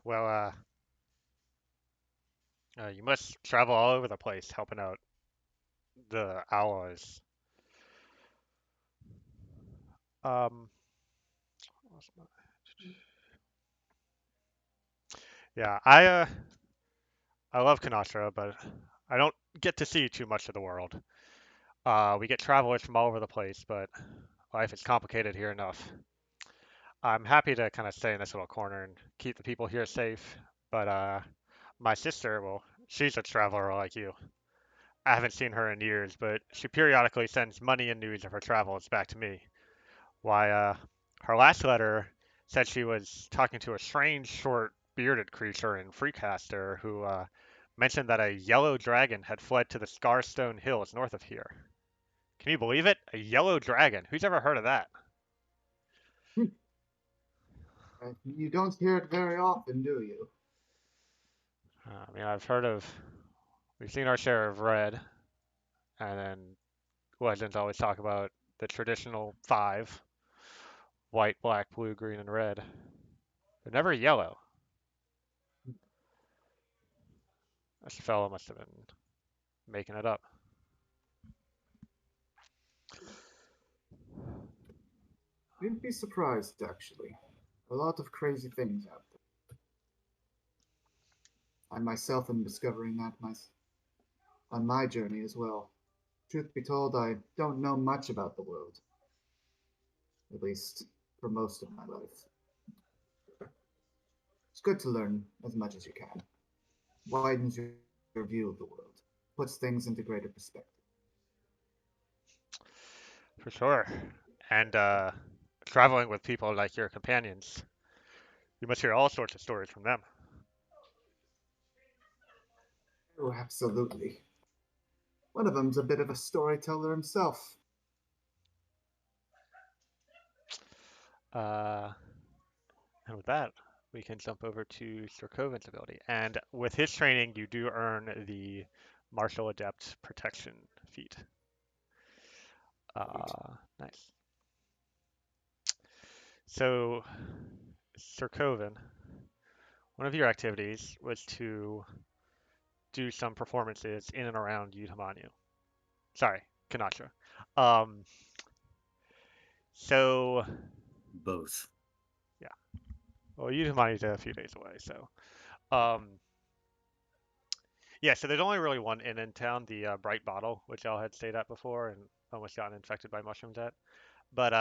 well, you must travel all over the place helping out the allies. Um, yeah, I love Kanatra, but I don't get to see too much of the world. We get travelers from all over the place, but life is complicated here enough. I'm happy to kind of stay in this little corner and keep the people here safe, but my sister, well, she's a traveler like you. I haven't seen her in years, but she periodically sends money and news of her travels back to me. Why, her last letter said she was talking to a strange, short, bearded creature in Freecaster who mentioned that a yellow dragon had fled to the Scarstone Hills north of here. Can you believe it? A yellow dragon. Who's ever heard of that? You don't hear it very often, do you? I mean, we've seen our share of red, and then legends always talk about the traditional five: white, black, blue, green, and red. They're never yellow. This fellow must have been making it up. You'd be surprised, actually. A lot of crazy things out there. I myself am discovering that on my journey as well. Truth be told, I don't know much about the world, at least for most of my life. It's good to learn as much as you can. Widens your view of the world, puts things into greater perspective. For sure. And traveling with people like your companions, you must hear all sorts of stories from them. Oh, absolutely. One of them's a bit of a storyteller himself. Uh, and with that, we can jump over to Sir Coven's ability. And with his training, you do earn the Martial Adept Protection feat. Great. Nice. So, Sir Coven, one of your activities was to do some performances in and around Utamanu. Sorry, Kanatra. Um, so, Both. yeah. Well, Utamani's a few days away, so. Um, yeah, so there's only really one inn in town, the Bright Bottle, which y'all had stayed at before and almost gotten infected by mushrooms at. But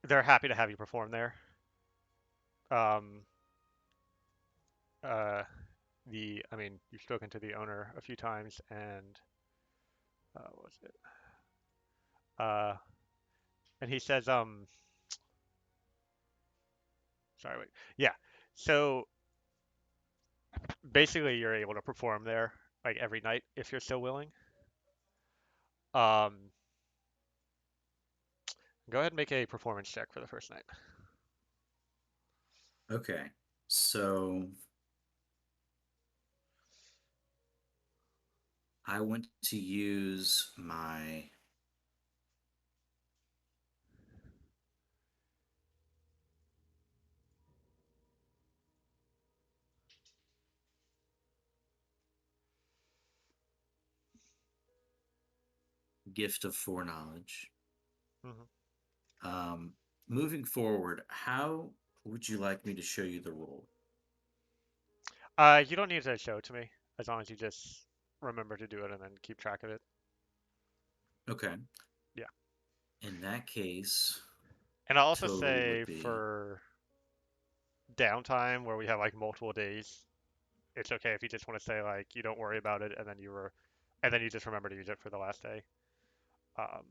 they're happy to have you perform there. Um, uh, I mean, you've spoken to the owner a few times, and what was it? Uh, and he says, sorry, wait, yeah. So basically, you're able to perform there like every night if you're still willing. Um, Go ahead and make a performance check for the first night. Okay. So I want to use my gift of foreknowledge. Hmm. Um, Moving forward, how would you like me to show you the role? You don't need to show it to me as long as you just remember to do it and then keep track of it. Okay. Yeah. In that case, And I'll also total would say be for downtime where we have like multiple days, it's okay if you just want to say like you don't worry about it and then you just remember to use it for the last day. Um,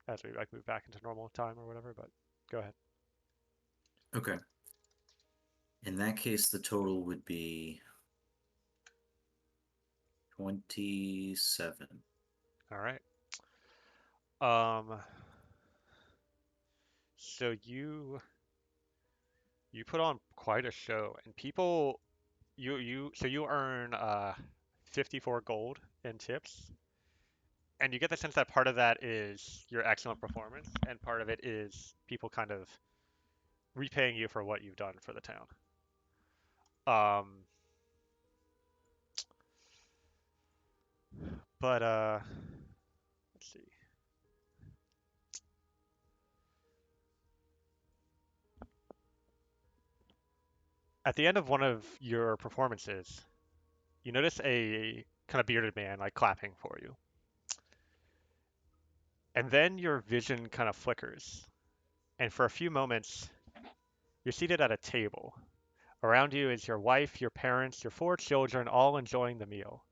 as we like move back into normal time or whatever, but go ahead. okay. In that case, the total would be 27. All right. Um, so you put on quite a show and people you earn 54 gold in tips and you get the sense that part of that is your excellent performance and part of it is people kind of repaying you for what you've done for the town. Um, but let's see. At the end of one of your performances, you notice a kind of bearded man like clapping for you. And then your vision kind of flickers and for a few moments, you're seated at a table. Around you is your wife, your parents, your 4 children, all enjoying the meal.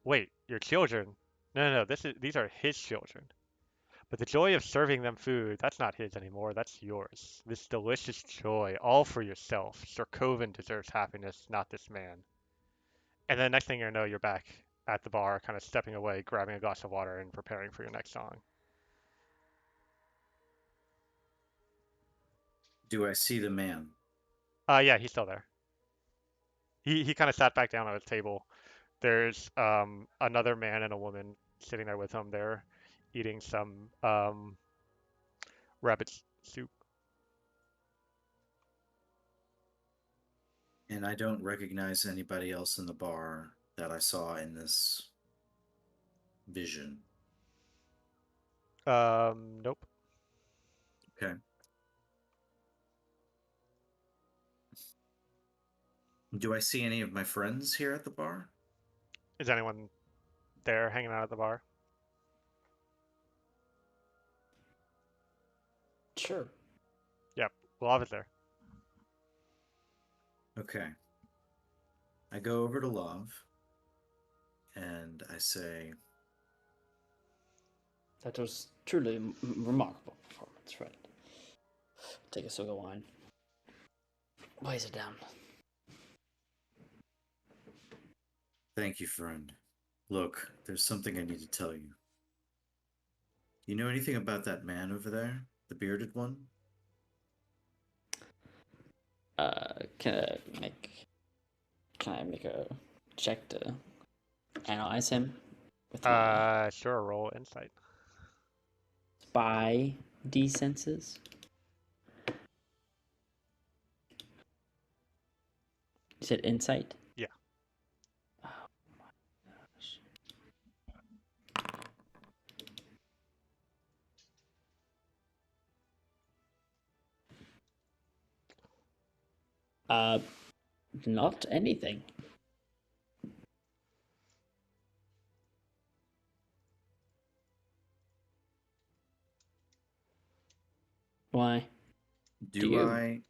Wait, your children? No, no, no, these are his children. But the joy of serving them food, that's not his anymore, that's yours. This delicious joy, all for yourself. Sir Coven deserves happiness, not this man. And then next thing you know, you're back at the bar, kind of stepping away, grabbing a glass of water, and preparing for your next song. Do I see the man? Yeah, he's still there. He kind of sat back down at his table. There's another man and a woman sitting there with him. They're eating some rabbit soup. And I don't recognize anybody else in the bar that I saw in this vision. Nope. Okay. Do I see any of my friends here at the bar? Is anyone there hanging out at the bar? Sure. Yep. Love is there. Okay. I go over to Love and I say, That was truly a remarkable performance, friend. Take a swig of wine. Why is it down? thank you, friend. Look, there's something I need to tell you. You know anything about that man over there? The bearded one? Can I make a check to analyze him with my Sure. Roll insight. spy D senses? You said insight? Yeah. Oh my gosh. Not anything. Why? Do Do you?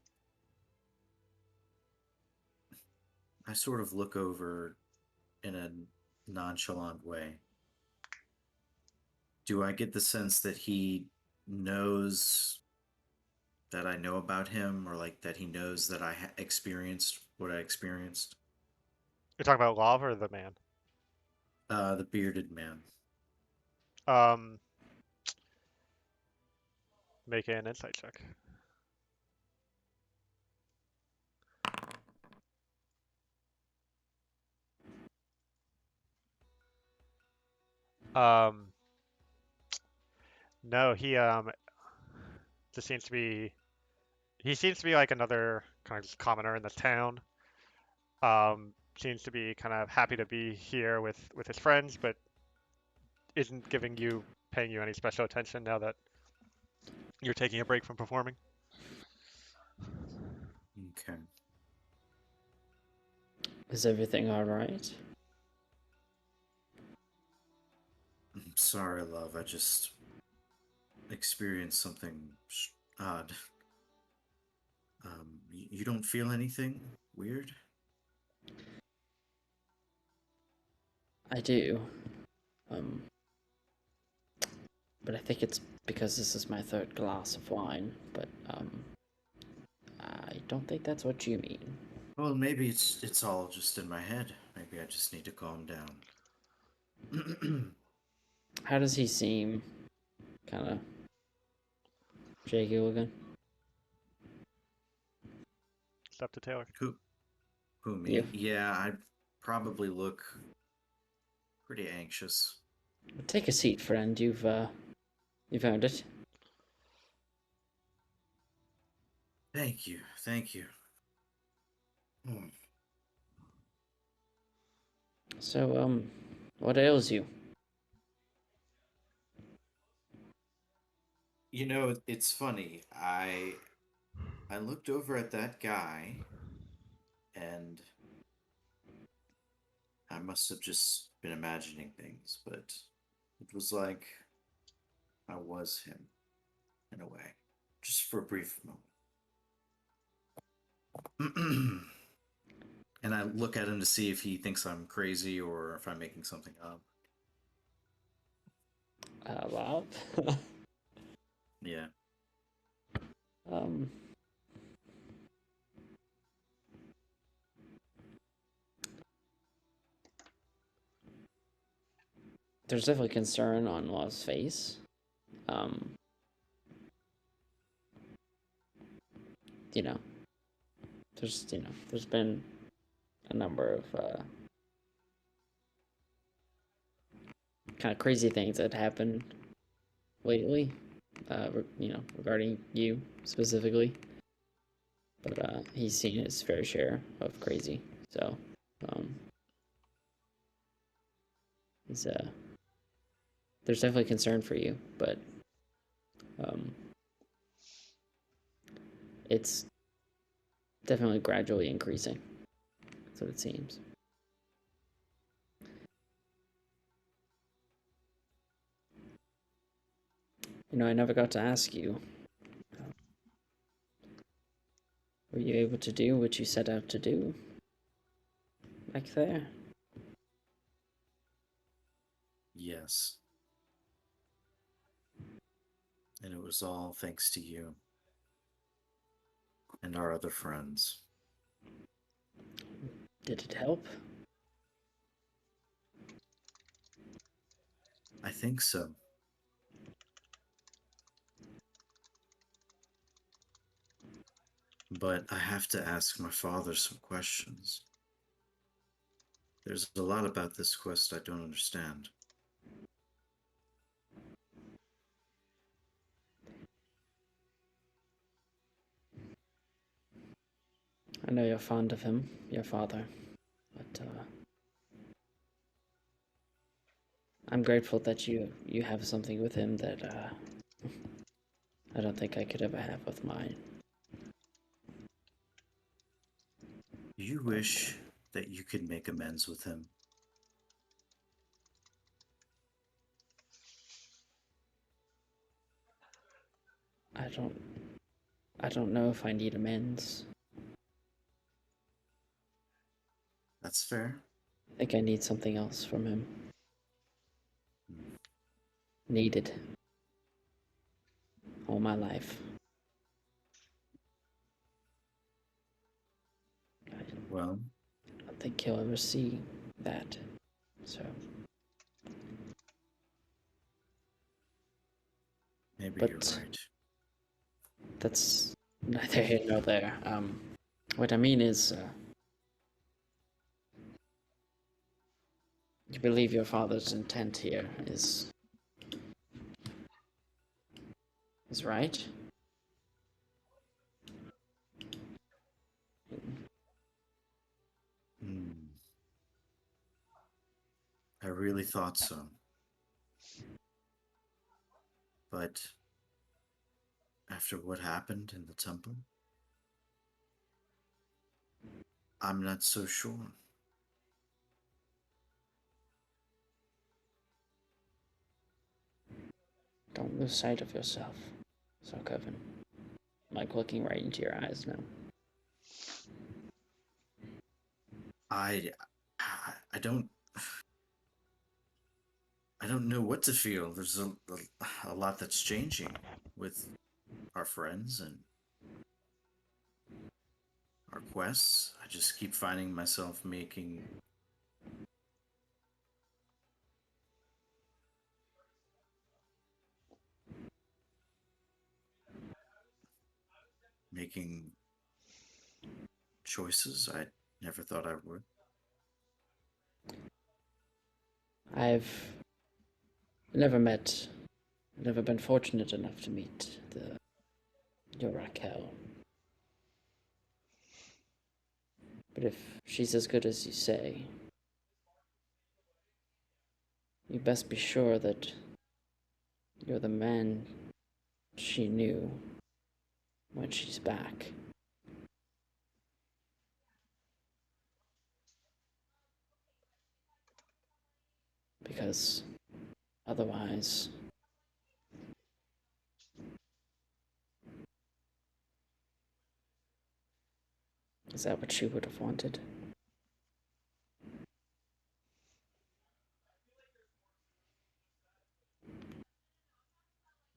I sort of look over in a nonchalant way. Do I get the sense that he knows that I know about him, or like that he knows that I experienced what I experienced? You're talking about Love or the man? The bearded man. Um, Make an insight check. Um, no, he just seems to be. He seems to be like another kind of just commoner in this town. Seems to be kind of happy to be here with his friends, but isn't paying you any special attention now that you're taking a break from performing. Okay. Is everything alright? I'm sorry, Love. I just experienced something odd. You don't feel anything weird? I do. But I think it's because this is my third glass of wine, but I don't think that's what you mean. Well, maybe it's all just in my head. Maybe I just need to calm down. How does he seem? Kind of shaky looking. Step to Taylor. Who me? You. Yeah, I probably look pretty anxious. Take a seat, friend. You've earned it. Thank you. Thank you. Hmm. So, what ails you? You know, it's funny. I looked over at that guy and I must have just been imagining things, but it was like I was him in a way. just for a brief moment. And I look at him to see if he thinks I'm crazy or if I'm making something up. Love. Yeah. um. There's definitely concern on Law's face. Um. You know, there's been a number of kind of crazy things that happened lately. Regarding you specifically. But he's seen his fair share of crazy. So, he's there's definitely concern for you, but it's definitely gradually increasing. That's what it seems. I never got to ask you. Were you able to do what you set out to do back there? Yes. And it was all thanks to you and our other friends. Did it help? I think so. But I have to ask my father some questions. There's a lot about this quest I don't understand. I know you're fond of him, your father, but I'm grateful that you have something with him that I don't think I could ever have with mine. You wish that you could make amends with him. I don't know if I need amends. That's fair. I think I need something else from him. Needed. All my life. Well, I don't think he'll ever see that. So maybe But- you're right. that's neither here nor there. What I mean is, you believe your father's intent here is right? Hmm. I really thought so. But after what happened in the temple, I'm not so sure. Don't lose sight of yourself. So, Kevin, like looking right into your eyes now. I I don't I don't know what to feel. There's a lot that's changing with our friends and our quests. I just keep finding myself making choices I never thought I would. I've never been fortunate enough to meet your Raquel. But if she's as good as you say, you best be sure that you're the man she knew when she's back. Because otherwise, Is that what she would have wanted?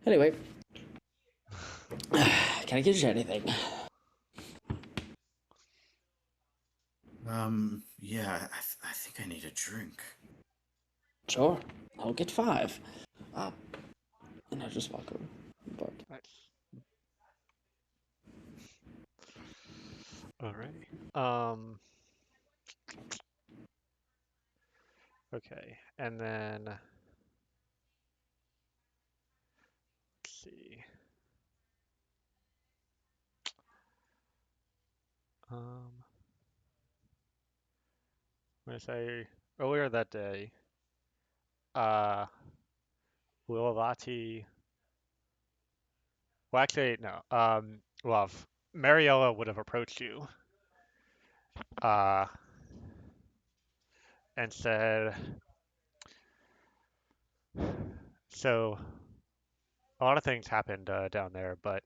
Anyway, can I get you anything? Yeah, I think I need a drink. Sure, I'll get 5. And I just walk over. Nice. Alrighty. Okay, and then let's see. I'm gonna say earlier that day, uh, Lilivati. Well, actually, no. Love. Mariella would have approached you, uh, and said, "So a lot of things happened down there, but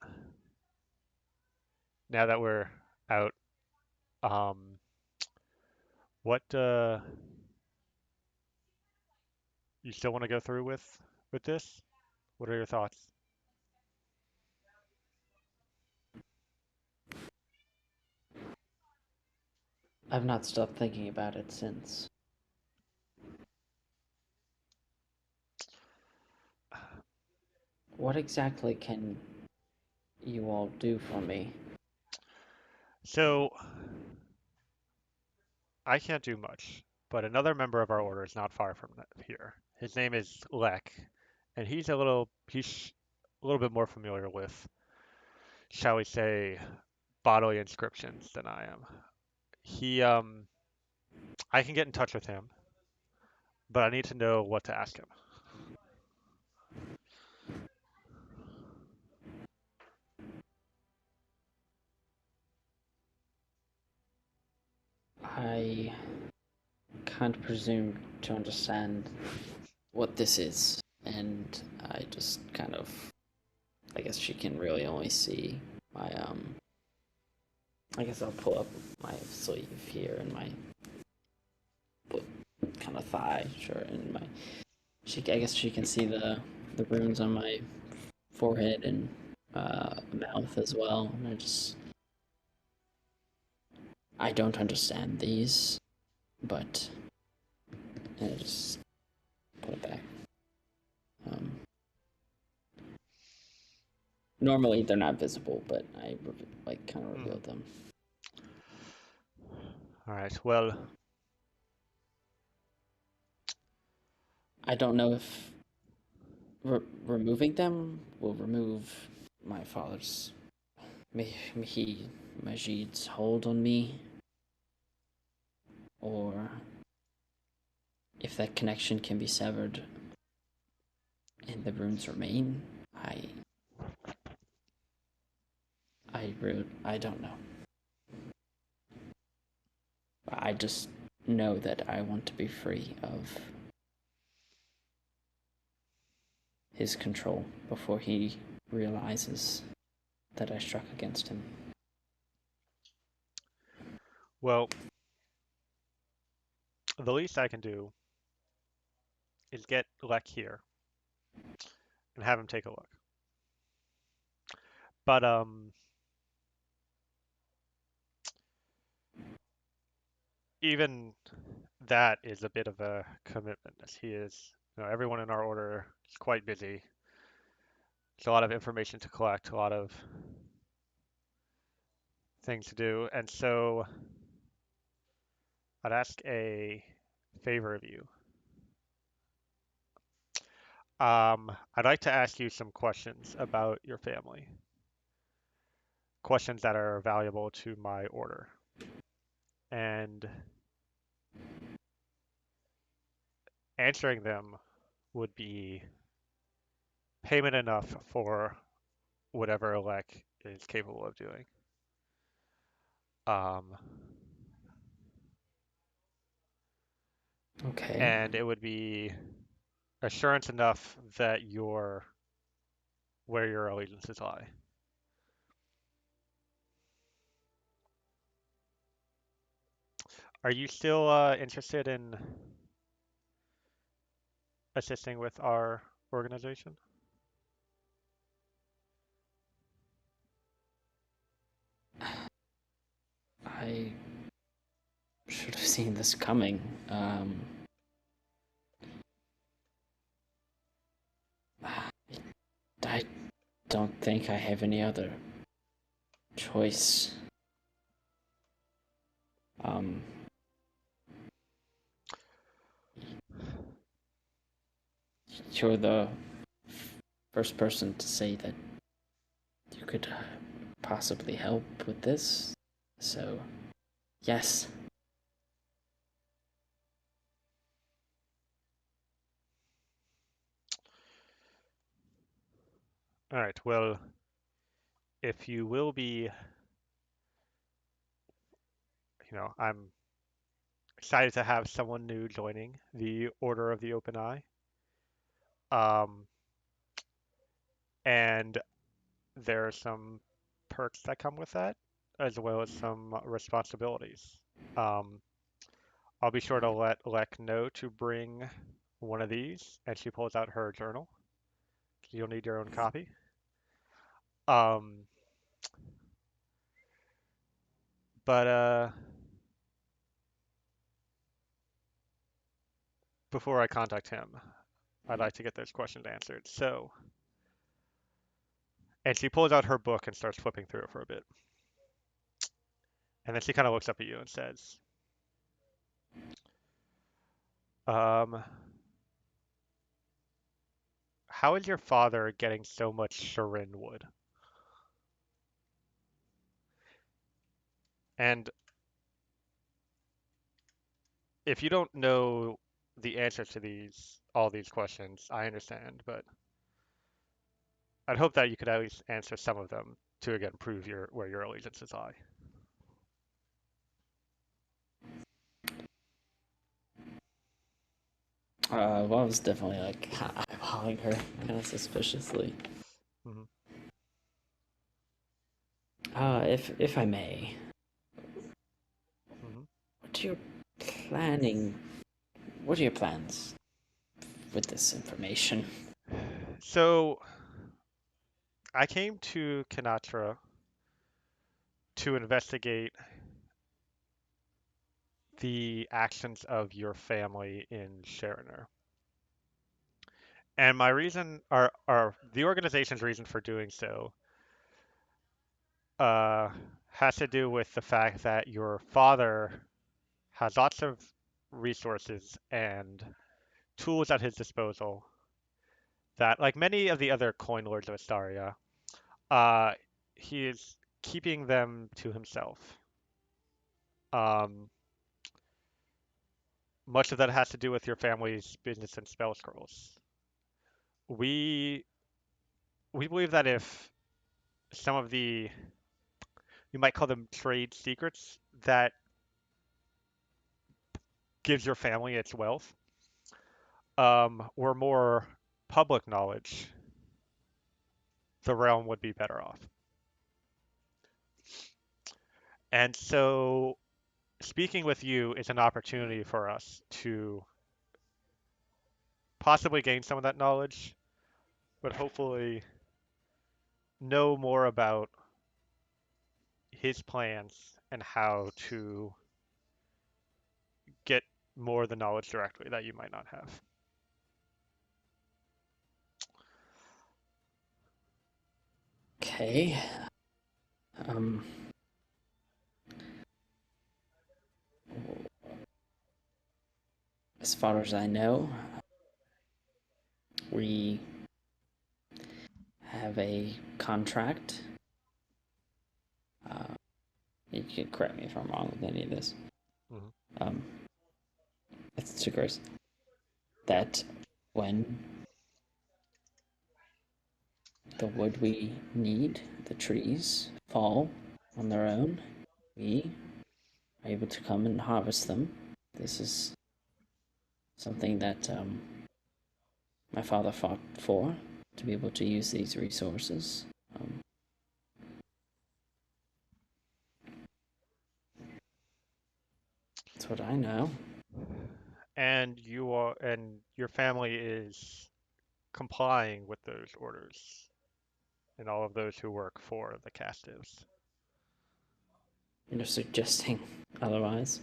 now that we're out, um, what you still want to go through with this? What are your thoughts?" I've not stopped thinking about it since. What exactly can you all do for me? So I can't do much, but another member of our order is not far from here. His name is Lek, and he's a little bit more familiar with, shall we say, bodily inscriptions than I am. He I can get in touch with him, but I need to know what to ask him. I can't presume to understand what this is, and I just kind of. I guess she can really only see my. I guess I'll pull up my sleeve here and my kind of thigh shirt and my. I guess she can see the runes on my forehead and mouth as well. And I don't understand these, but I just put it back. Um, Normally they're not visible, but I kind of revealed them. All right. Well, I don't know if removing them will remove my father's Majid's hold on me, or if that connection can be severed and the runes remain. I don't know. I just know that I want to be free of his control before he realizes that I struck against him. well, the least I can do is get Lek here and have him take a look. But even that is a bit of a commitment, as he is. Everyone in our order is quite busy. There's a lot of information to collect, a lot of things to do, and so I'd ask a favor of you. I'd like to ask you some questions about your family, questions that are valuable to my order. And answering them would be payment enough for whatever Elec is capable of doing. Um, Okay. and it would be assurance enough that where your allegiances lie. Are you still interested in assisting with our organization? I should have seen this coming. I don't think I have any other choice. Um, you're the first person to say that you could possibly help with this. So, yes. All right. Well, if you will be, I'm excited to have someone new joining the Order of the Open Eye. Um, and there are some perks that come with that, as well as some responsibilities. Um, I'll be sure to let Lek know to bring one of these, and she pulls out her journal. You'll need your own copy. Um, but before I contact him, I'd like to get those questions answered. So, and she pulls out her book and starts flipping through it for a bit. And then she kind of looks up at you and says, um, how is your father getting so much Sharin wood? And if you don't know the answer to all these questions, I understand, but I'd hope that you could at least answer some of them to again prove where your allegiances lie. Well, I was definitely like eyeballing her kind of suspiciously. Mm-hmm. If I may, Mm-hmm. what are your planning? What are your plans with this information? So I came to Kanatra to investigate the actions of your family in Sharoner. And my reason, or the organization's reason for doing so, uh, has to do with the fact that your father has lots of resources and tools at his disposal that, like many of the other coin lords of Astaria, uh, he is keeping them to himself. Um, Much of that has to do with your family's business and spell scrolls. We we believe that if some of the you might call them trade secrets that gives your family its wealth were more public knowledge, the realm would be better off. And so speaking with you is an opportunity for us to possibly gain some of that knowledge, but hopefully know more about his plans and how to get more of the knowledge directly that you might not have. Okay. As far as I know, we have a contract. You can correct me if I'm wrong with any of this. Mm-hmm. It's too gross. That when the wood we need, the trees, fall on their own, we are able to come and harvest them. This is something that my father fought for, to be able to use these resources. That's what I know. And your family is complying with those orders, and all of those who work for the Castives. You're suggesting otherwise.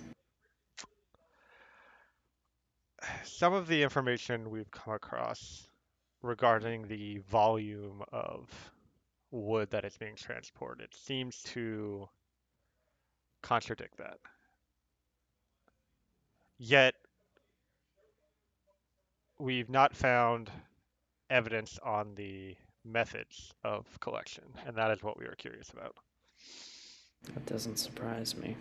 Some of the information we've come across regarding the volume of wood that is being transported seems to contradict that. Yet, we've not found evidence on the methods of collection, and that is what we were curious about. That doesn't surprise me.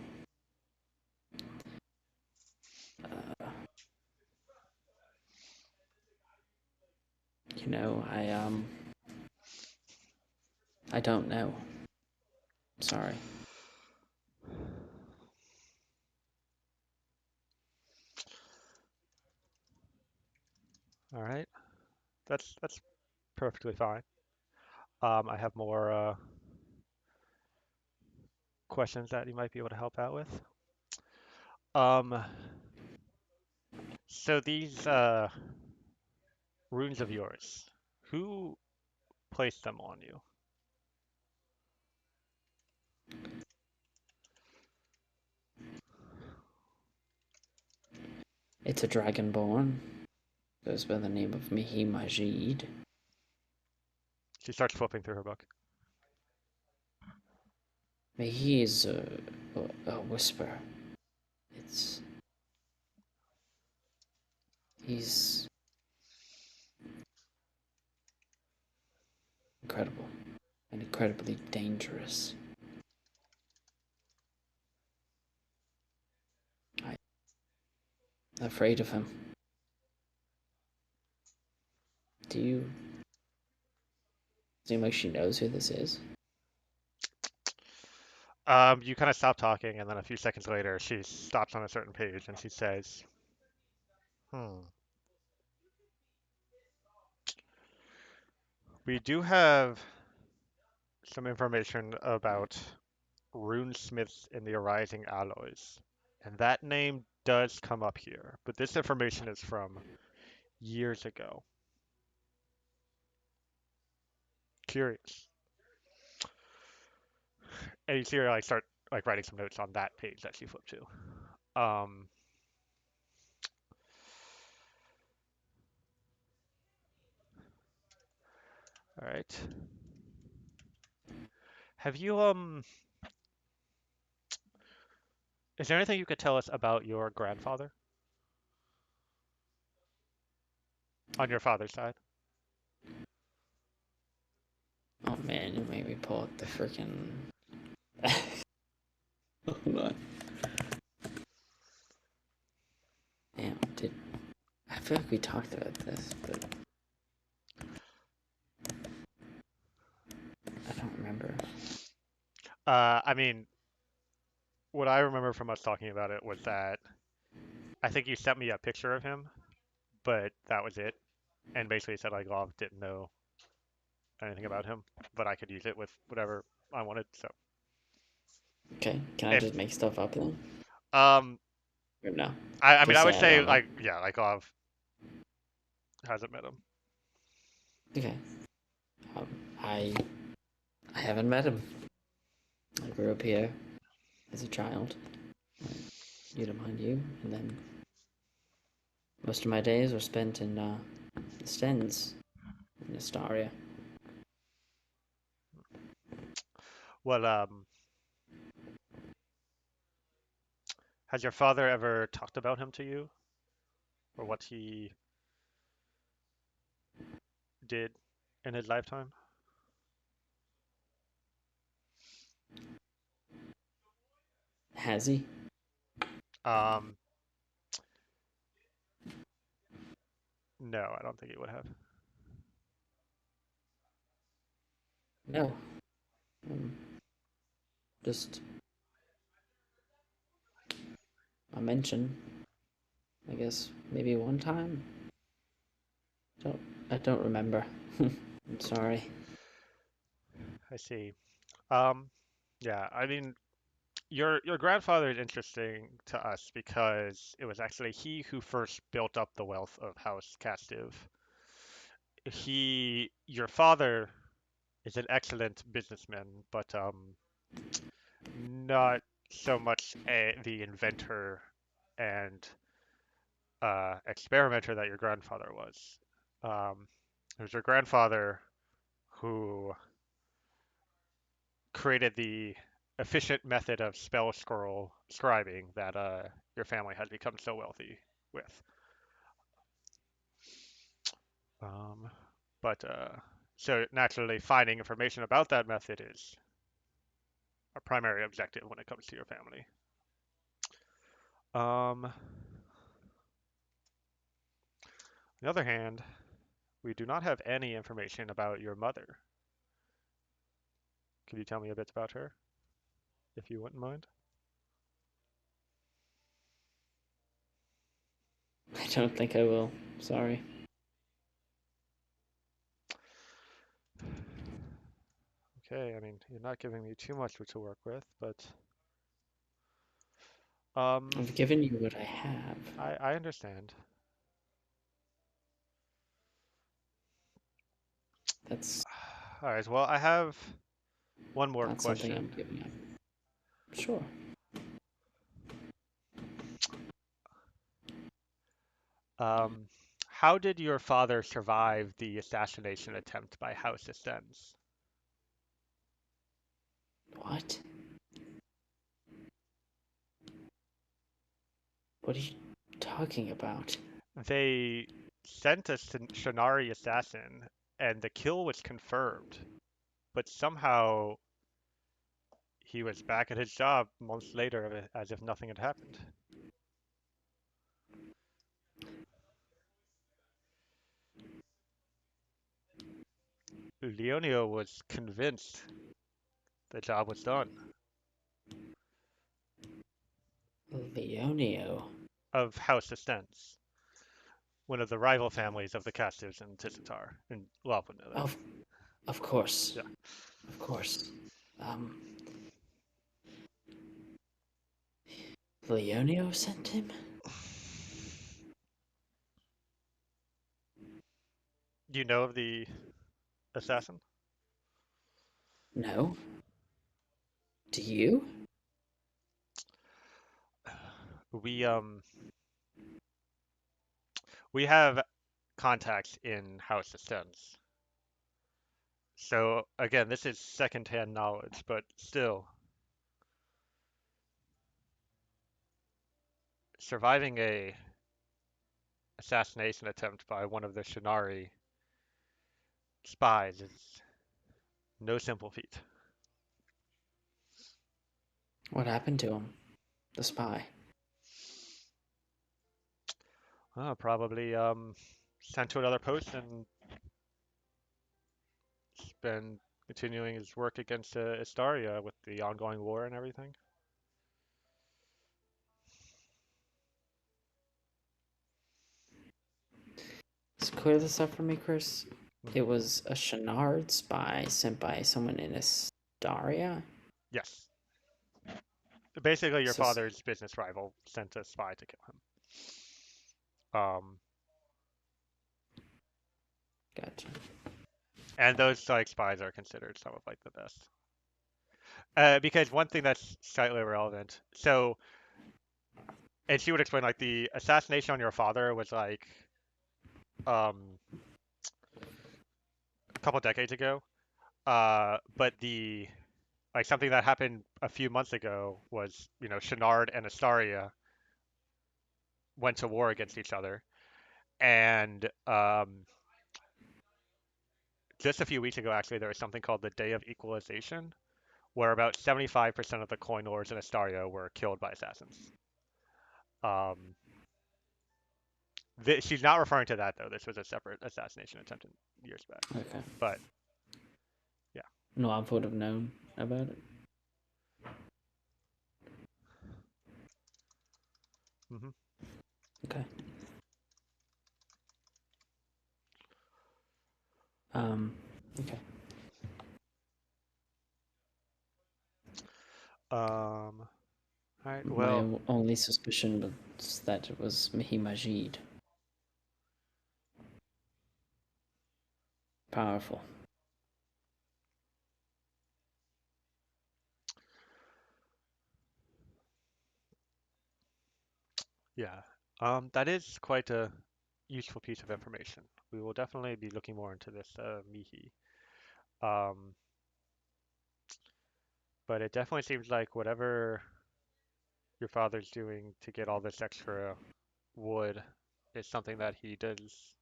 Uh, you know, I don't know. Sorry. All right, that's perfectly fine. I have more questions that you might be able to help out with. Um, so these runes of yours, who placed them on you? It's a dragonborn. Goes by the name of Mihi Majid. She starts flipping through her book. Mihi is a whisper. He's incredible and incredibly dangerous. I'm afraid of him. Do you seem like she knows who this is? You kind of stop talking, and then a few seconds later, she stops on a certain page and she says, we do have some information about runesmiths in the Arising Alloys, and that name does come up here, but this information is from years ago. Curious. And you see her like start like writing some notes on that page that she flipped to. Um, all right. Have you is there anything you could tell us about your grandfather on your father's side? Oh man, you made me pull up the freaking. Hold on. Damn, I feel like we talked about this, but I don't remember. I mean, what I remember from us talking about it was that I think you sent me a picture of him, but that was it. And basically said like Love didn't know anything about him, but I could use it with whatever I wanted. So Okay, can I if just make stuff up then? um, Or no? I mean Just I would say I say don't know. like yeah, like Love hasn't met him. Okay. Um, I I haven't met him. I grew up here as a child. You don't mind you, and then most of my days were spent in the Stens in Astaria. Well, has your father ever talked about him to you, or what he did in his lifetime? Has he? Um, no, I don't think he would have. No. Um, just a mention. I guess maybe one time. Don't I don't remember. I'm sorry. I see. Um, yeah, I mean, your grandfather is interesting to us because it was actually he who first built up the wealth of House Castive. Your father is an excellent businessman, but not so much the inventor and experimenter that your grandfather was. It was your grandfather who created the efficient method of spell scroll scribing that your family has become so wealthy with. Um, but so naturally, finding information about that method is our primary objective when it comes to your family. On the other hand, we do not have any information about your mother. Could you tell me a bit about her, if you wouldn't mind? I don't think I will. Sorry. Okay, I mean, you're not giving me too much to work with, but I've given you what I have. I understand. That's All right, well, I have one more not something I'm question. giving up. Sure. How did your father survive the assassination attempt by House Ascends? What? What are you talking about? They sent a Shinari assassin, and the kill was confirmed, but somehow he was back at his job months later as if nothing had happened. Leonio was convinced the job was done. Leonio. Of House Ascends, one of the rival families of the Castives and Tisitar, and well, Of course. yeah. Of course. Leonio sent him? Do you know of the assassin? No. Do you? We we have contacts in House Ascends. So again, this is secondhand knowledge, but still, surviving a assassination attempt by one of the Shinari spies is no simple feat. What happened to him? The spy. Probably sent to another post and been continuing his work against Astaria with the ongoing war and everything. Let's clear this up for me, Chris. Mhm. It was a Shenard spy sent by someone in Astaria? Yes. Basically, your So, father's business rival sent a spy to kill him. gotcha. And those like spies are considered some of like the best. Because one thing that's slightly irrelevant. So, and she would explain like the assassination on your father was like um a couple decades ago. But the like something that happened a few months ago was Shenard and Astaria went to war against each other, and just a few weeks ago actually there was something called the Day of Equalization, where about 75% of the coin lords in Astaria were killed by assassins. Um, she's not referring to that though. This was a separate assassination attempt years back. Okay. But yeah. No, I would have known about it. Mm-hmm. Okay. Okay. All right. My Well, only suspicion was that it was Mihi Majid. Powerful. yeah. That is quite a useful piece of information. We will definitely be looking more into this Mihi. Um, but it definitely seems like whatever your father's doing to get all this extra wood is something that he does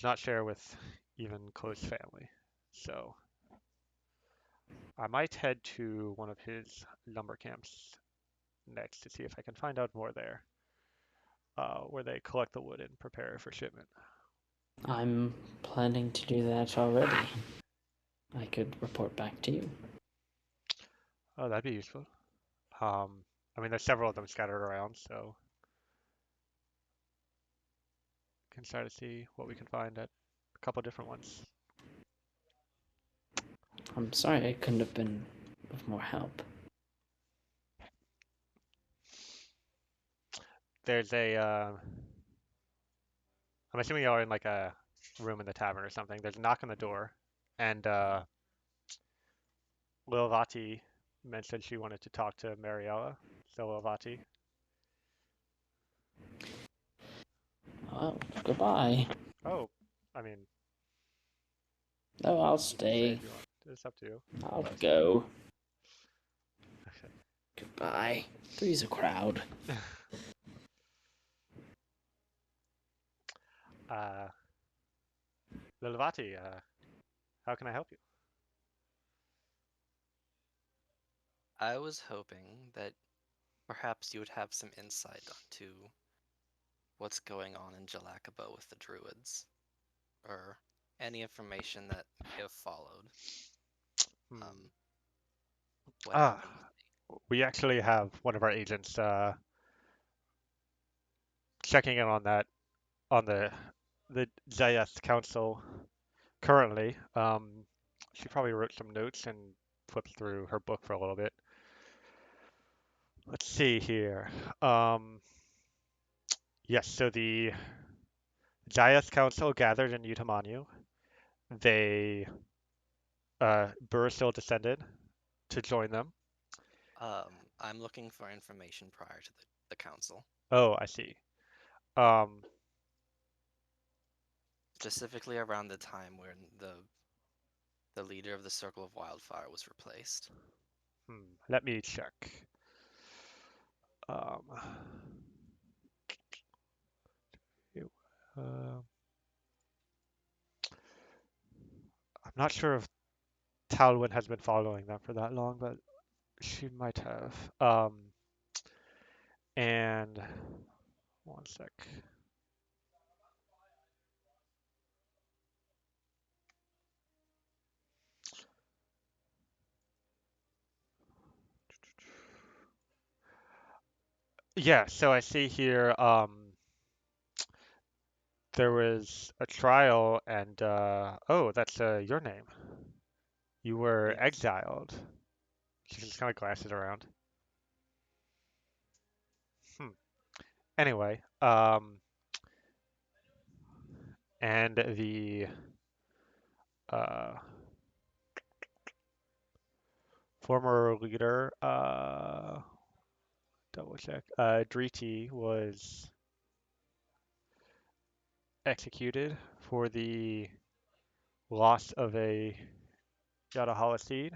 not share with even close family. So I might head to one of his lumber camps next to see if I can find out more there, where they collect the wood and prepare it for shipment. I'm planning to do that already. I could report back to you. Oh, that'd be useful. I mean, there's several of them scattered around, so can try to see what we can find at a couple different ones. I'm sorry I couldn't have been of more help. There's I'm assuming y'all are in like a room in the tavern or something. There's a knock on the door, and Lil Vati mentioned she wanted to talk to Mariella. So Lil Vati. Well, goodbye. Oh, I mean, No, I'll you can stay stay. if you want. It's up to you. I'll go. Okay. Goodbye. Three's a crowd. Uh, Lil Vati, how can I help you? I was hoping that perhaps you would have some insight onto what's going on in Jalakabo with the druids, or any information that may have followed. Hmm. Um, what Ah, happened with we actually have one of our agents checking in on that on the Zayas Council currently. She probably wrote some notes and flipped through her book for a little bit. Let's see here. Um, yes, so the Zayas Council gathered in Utamanu. They Burr still descended to join them. I'm looking for information prior to the council, Oh, I see. Um, specifically around the time when the leader of the Circle of Wildfire was replaced. let me check. Um, it- uh, I'm not sure if Talwyn has been following them for that long, but she might have. And one sec. Yeah, so I see here there was a trial and oh, that's your name. You were Yes. exiled. She just kind of glances around. Hmm. Anyway, and the uh, former leader, double check, Driti was executed for the loss of a Yadahala seed.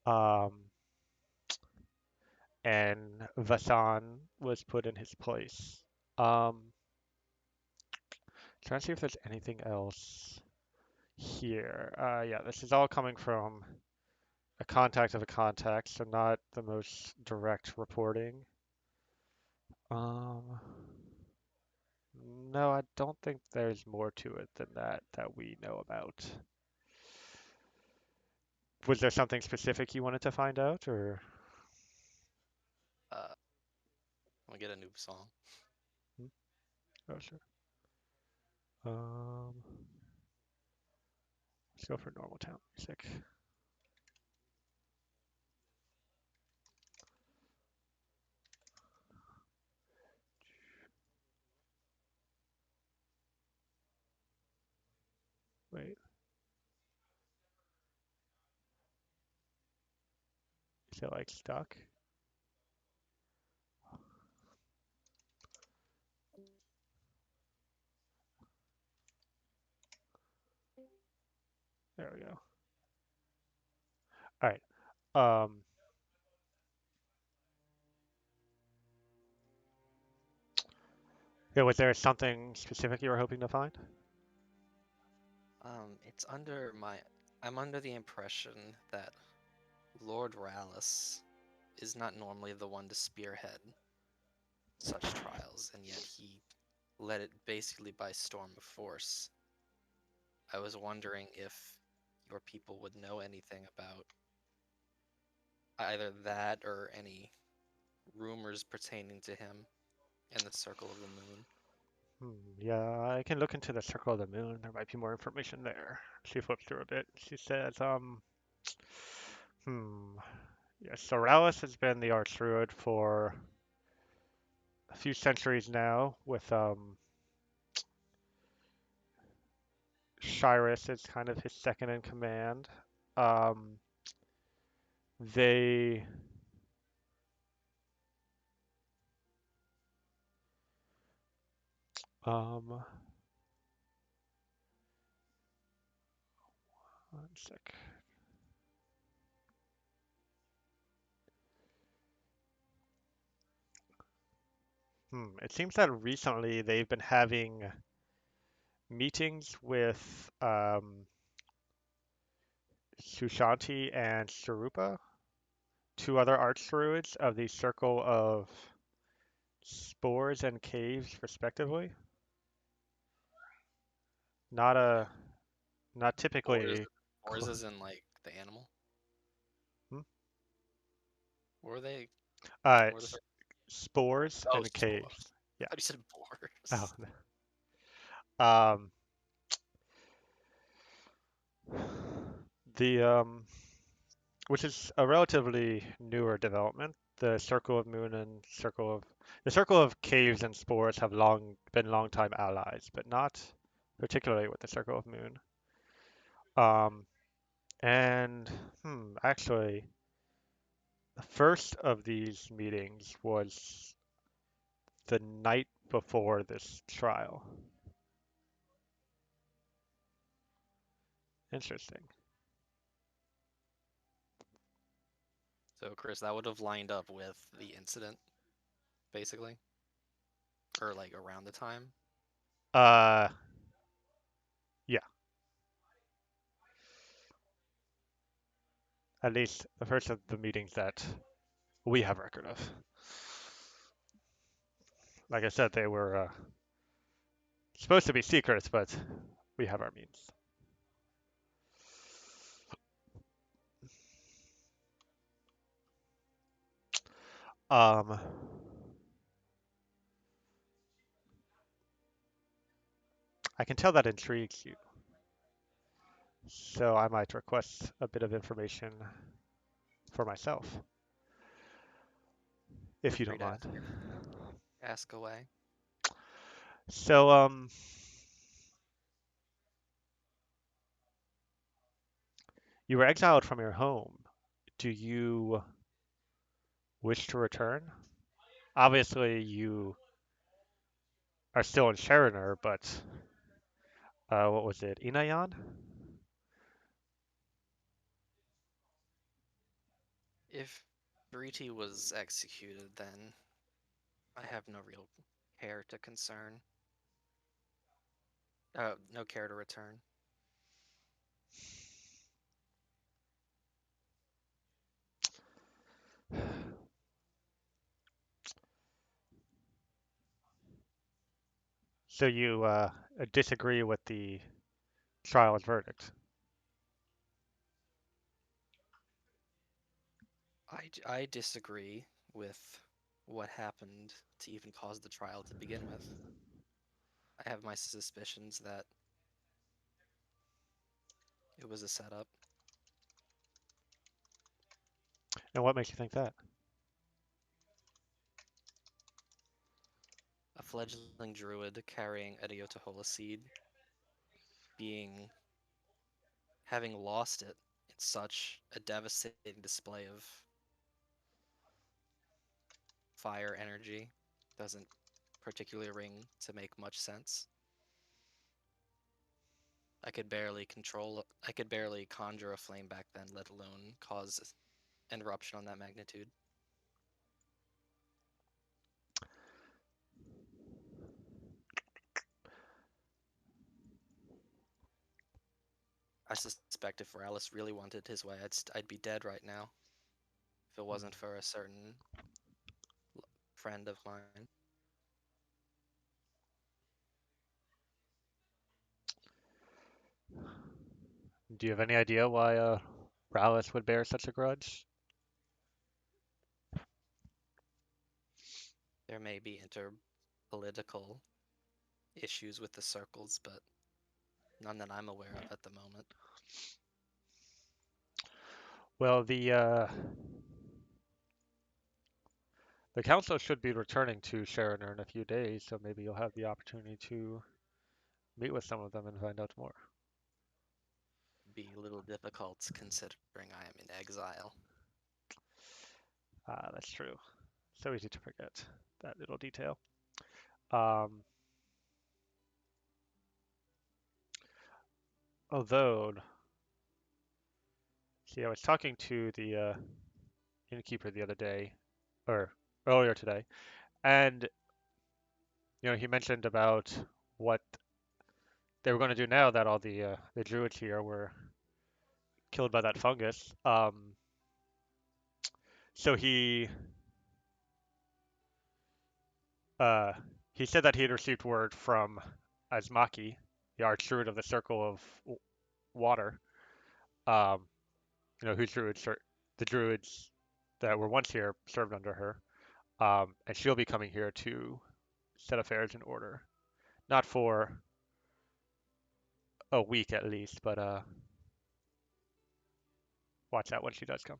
Um, and Vasan was put in his place. Um, Trying to see if there's anything else here. Yeah, this is all coming from a contact of a contact, so not the most direct reporting. Um, no, I don't think there's more to it than that we know about. Was there something specific you wanted to find out, or? Uh, we get a new song. Hmm? Oh, sure. Um, let's go for normal town music. Is it like stuck? There we go. All right. Yeah, was there something specific you were hoping to find? It's under my. I'm under the impression that Lord Rallis is not normally the one to spearhead such trials, and yet he led it basically by storm of force. I was wondering if your people would know anything about either that or any rumors pertaining to him and the Circle of the Moon. Yeah, I can look into the Circle of the Moon. There might be more information there. She flips through a bit. She says, hmm, yeah, Sorellis has been the Archdruid for a few centuries now, with Shyrus is kind of his second in command. Um, they um, one sec. It seems that recently they've been having meetings with Shushanti and Sarupa, two other archdruids of the Circle of Spores and Caves, respectively. Not a, not Spores, typically. spores as in like the animal. Hmm? What were they? Uh, What are the? Spores Oh, and spores. Caves. I Yeah. thought you said Oh, boars. no. The which is a relatively newer development. The Circle of Moon and the Circle of Caves and Spores have long been longtime allies, but not particularly with the Circle of Moon. Um, and actually, the first of these meetings was the night before this trial. Interesting. So, Chris, that would have lined up with the incident, basically, or like around the time. Uh, yeah, at least the first of the meetings that we have record of. Like I said, they were supposed to be secrets, but we have our means. Um, I can tell that intrigues you, so I might request a bit of information for myself, if you Free don't to mind. ask away. So, you were exiled from your home. Do you wish to return? Obviously, you are still in Sharoner, but what was it, Inayan? If Briti was executed, then I have no real care to concern. No care to return. So you disagree with the trial's verdict? I disagree with what happened to even cause the trial to begin with. I have my suspicions that it was a setup. And what makes you think that? A fledgling druid carrying a Eochora seed, being having lost it in such a devastating display of fire energy doesn't particularly ring to make much sense. I could barely conjure a flame back then, let alone cause an eruption on that magnitude. I suspect if Rallis really wanted his way, I'd be dead right now if it wasn't for a certain friend of mine. Do you have any idea why Rallis would bear such a grudge? There may be interpolitical issues with the circles, but none that I'm aware of at the moment. Well, the council should be returning to Sharoner in a few days, so maybe you'll have the opportunity to meet with some of them and find out more. Be a little difficult considering I am in exile. Ah, that's true. So easy to forget that little detail. Um, although, see, I was talking to the innkeeper the other day, or earlier today, and he mentioned about what they were going to do now that all the druids here were killed by that fungus. So uh, he said that he had received word from Asmaki, the archdruid of the Circle of Water, um, whose the druids that were once here served under her, and she'll be coming here to set affairs in order. Not for a week at least, but watch out when she does come.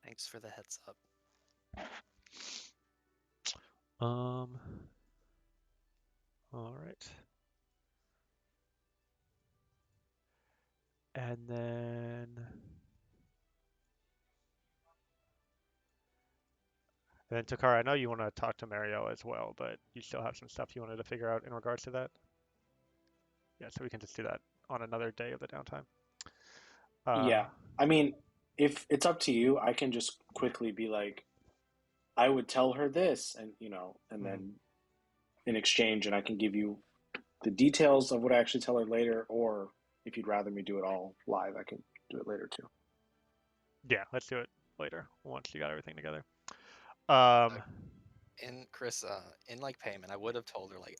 Thanks for the heads up. All right. And then Takara, I know you want to talk to Mario as well, but you still have some stuff you wanted to figure out in regards to that. Yeah, so we can just do that on another day of the downtime. Yeah. I mean, if it's up to you, I can just quickly be like, I would tell her this, and and then in exchange, and I can give you the details of what I actually tell her later, or if you'd rather me do it all live, I can do it later too. Yeah, let's do it later once you got everything together. In Chris, in like payment, I would have told her like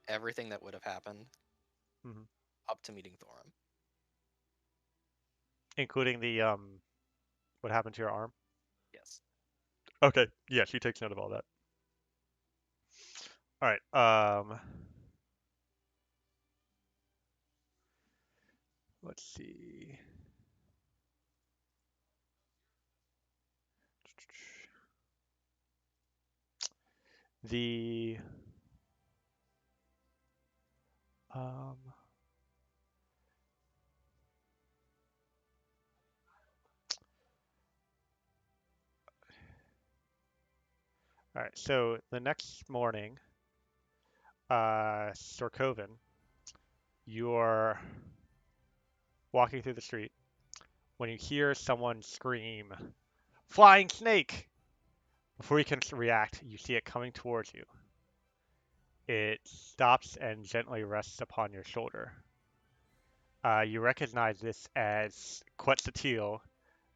everything that would have happened Mhm. up to meeting Thorum. Including the what happened to your arm? Yes. Okay, yeah, she takes note of all that. All right. Let's see. The um. All right. So the next morning, Sorkoven, you're walking through the street when you hear someone scream, "Flying snake!" Before you can react, you see it coming towards you. It stops and gently rests upon your shoulder. You recognize this as Quetzalcoatl,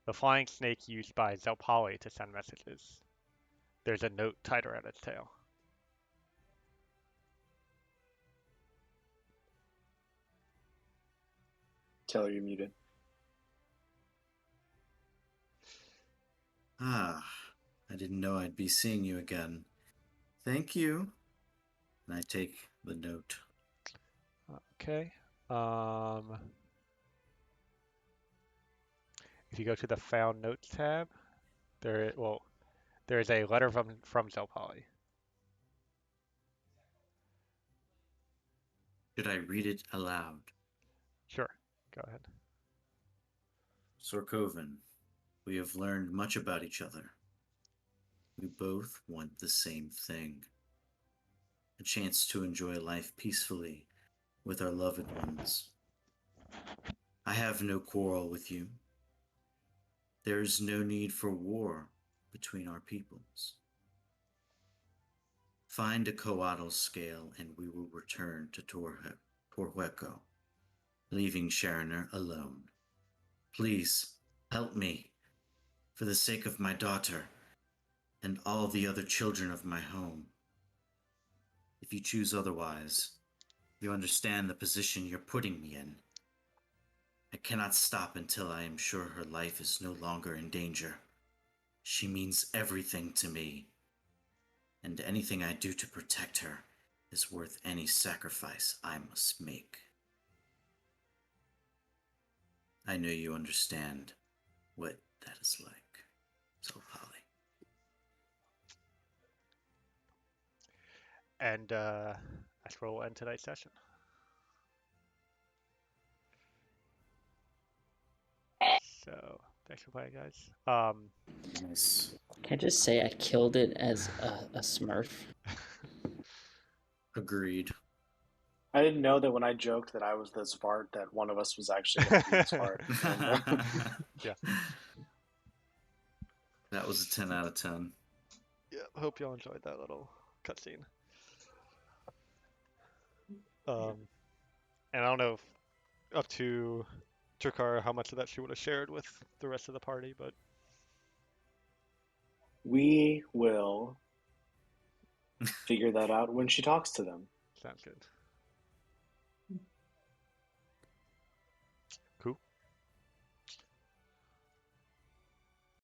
the flying snake used by Zelpali to send messages. There's a note tied around its tail. Tell her you're muted. Ah, I didn't know I'd be seeing you again. Thank you. And I take the note. Okay. If you go to the Found Notes tab, there is a letter from Zelpali. Should I read it aloud? Sure. Go ahead. Sorkoven, we have learned much about each other. We both want the same thing: a chance to enjoy life peacefully with our loved ones. I have no quarrel with you. There is no need for war between our peoples. Find a coatl scale and we will return to Torhueco, leaving Sharoner alone. Please, help me, for the sake of my daughter and all the other children of my home. If you choose otherwise, you understand the position you're putting me in. I cannot stop until I am sure her life is no longer in danger. She means everything to me, and anything I do to protect her is worth any sacrifice I must make. I know you understand what that is like. So, Polly. And that's where we'll end tonight's session. So thanks for playing, guys. Nice. Can I just say I killed it as a Smurf? Agreed. I didn't know that when I joked that I was the Svart, that one of us was actually going to be the Svart. Yeah. That was a 10 out of 10. Yeah, hope y'all enjoyed that little cutscene. And I don't know if up to Turkar how much of that she would have shared with the rest of the party, but We will figure that out when she talks to them. sounds good.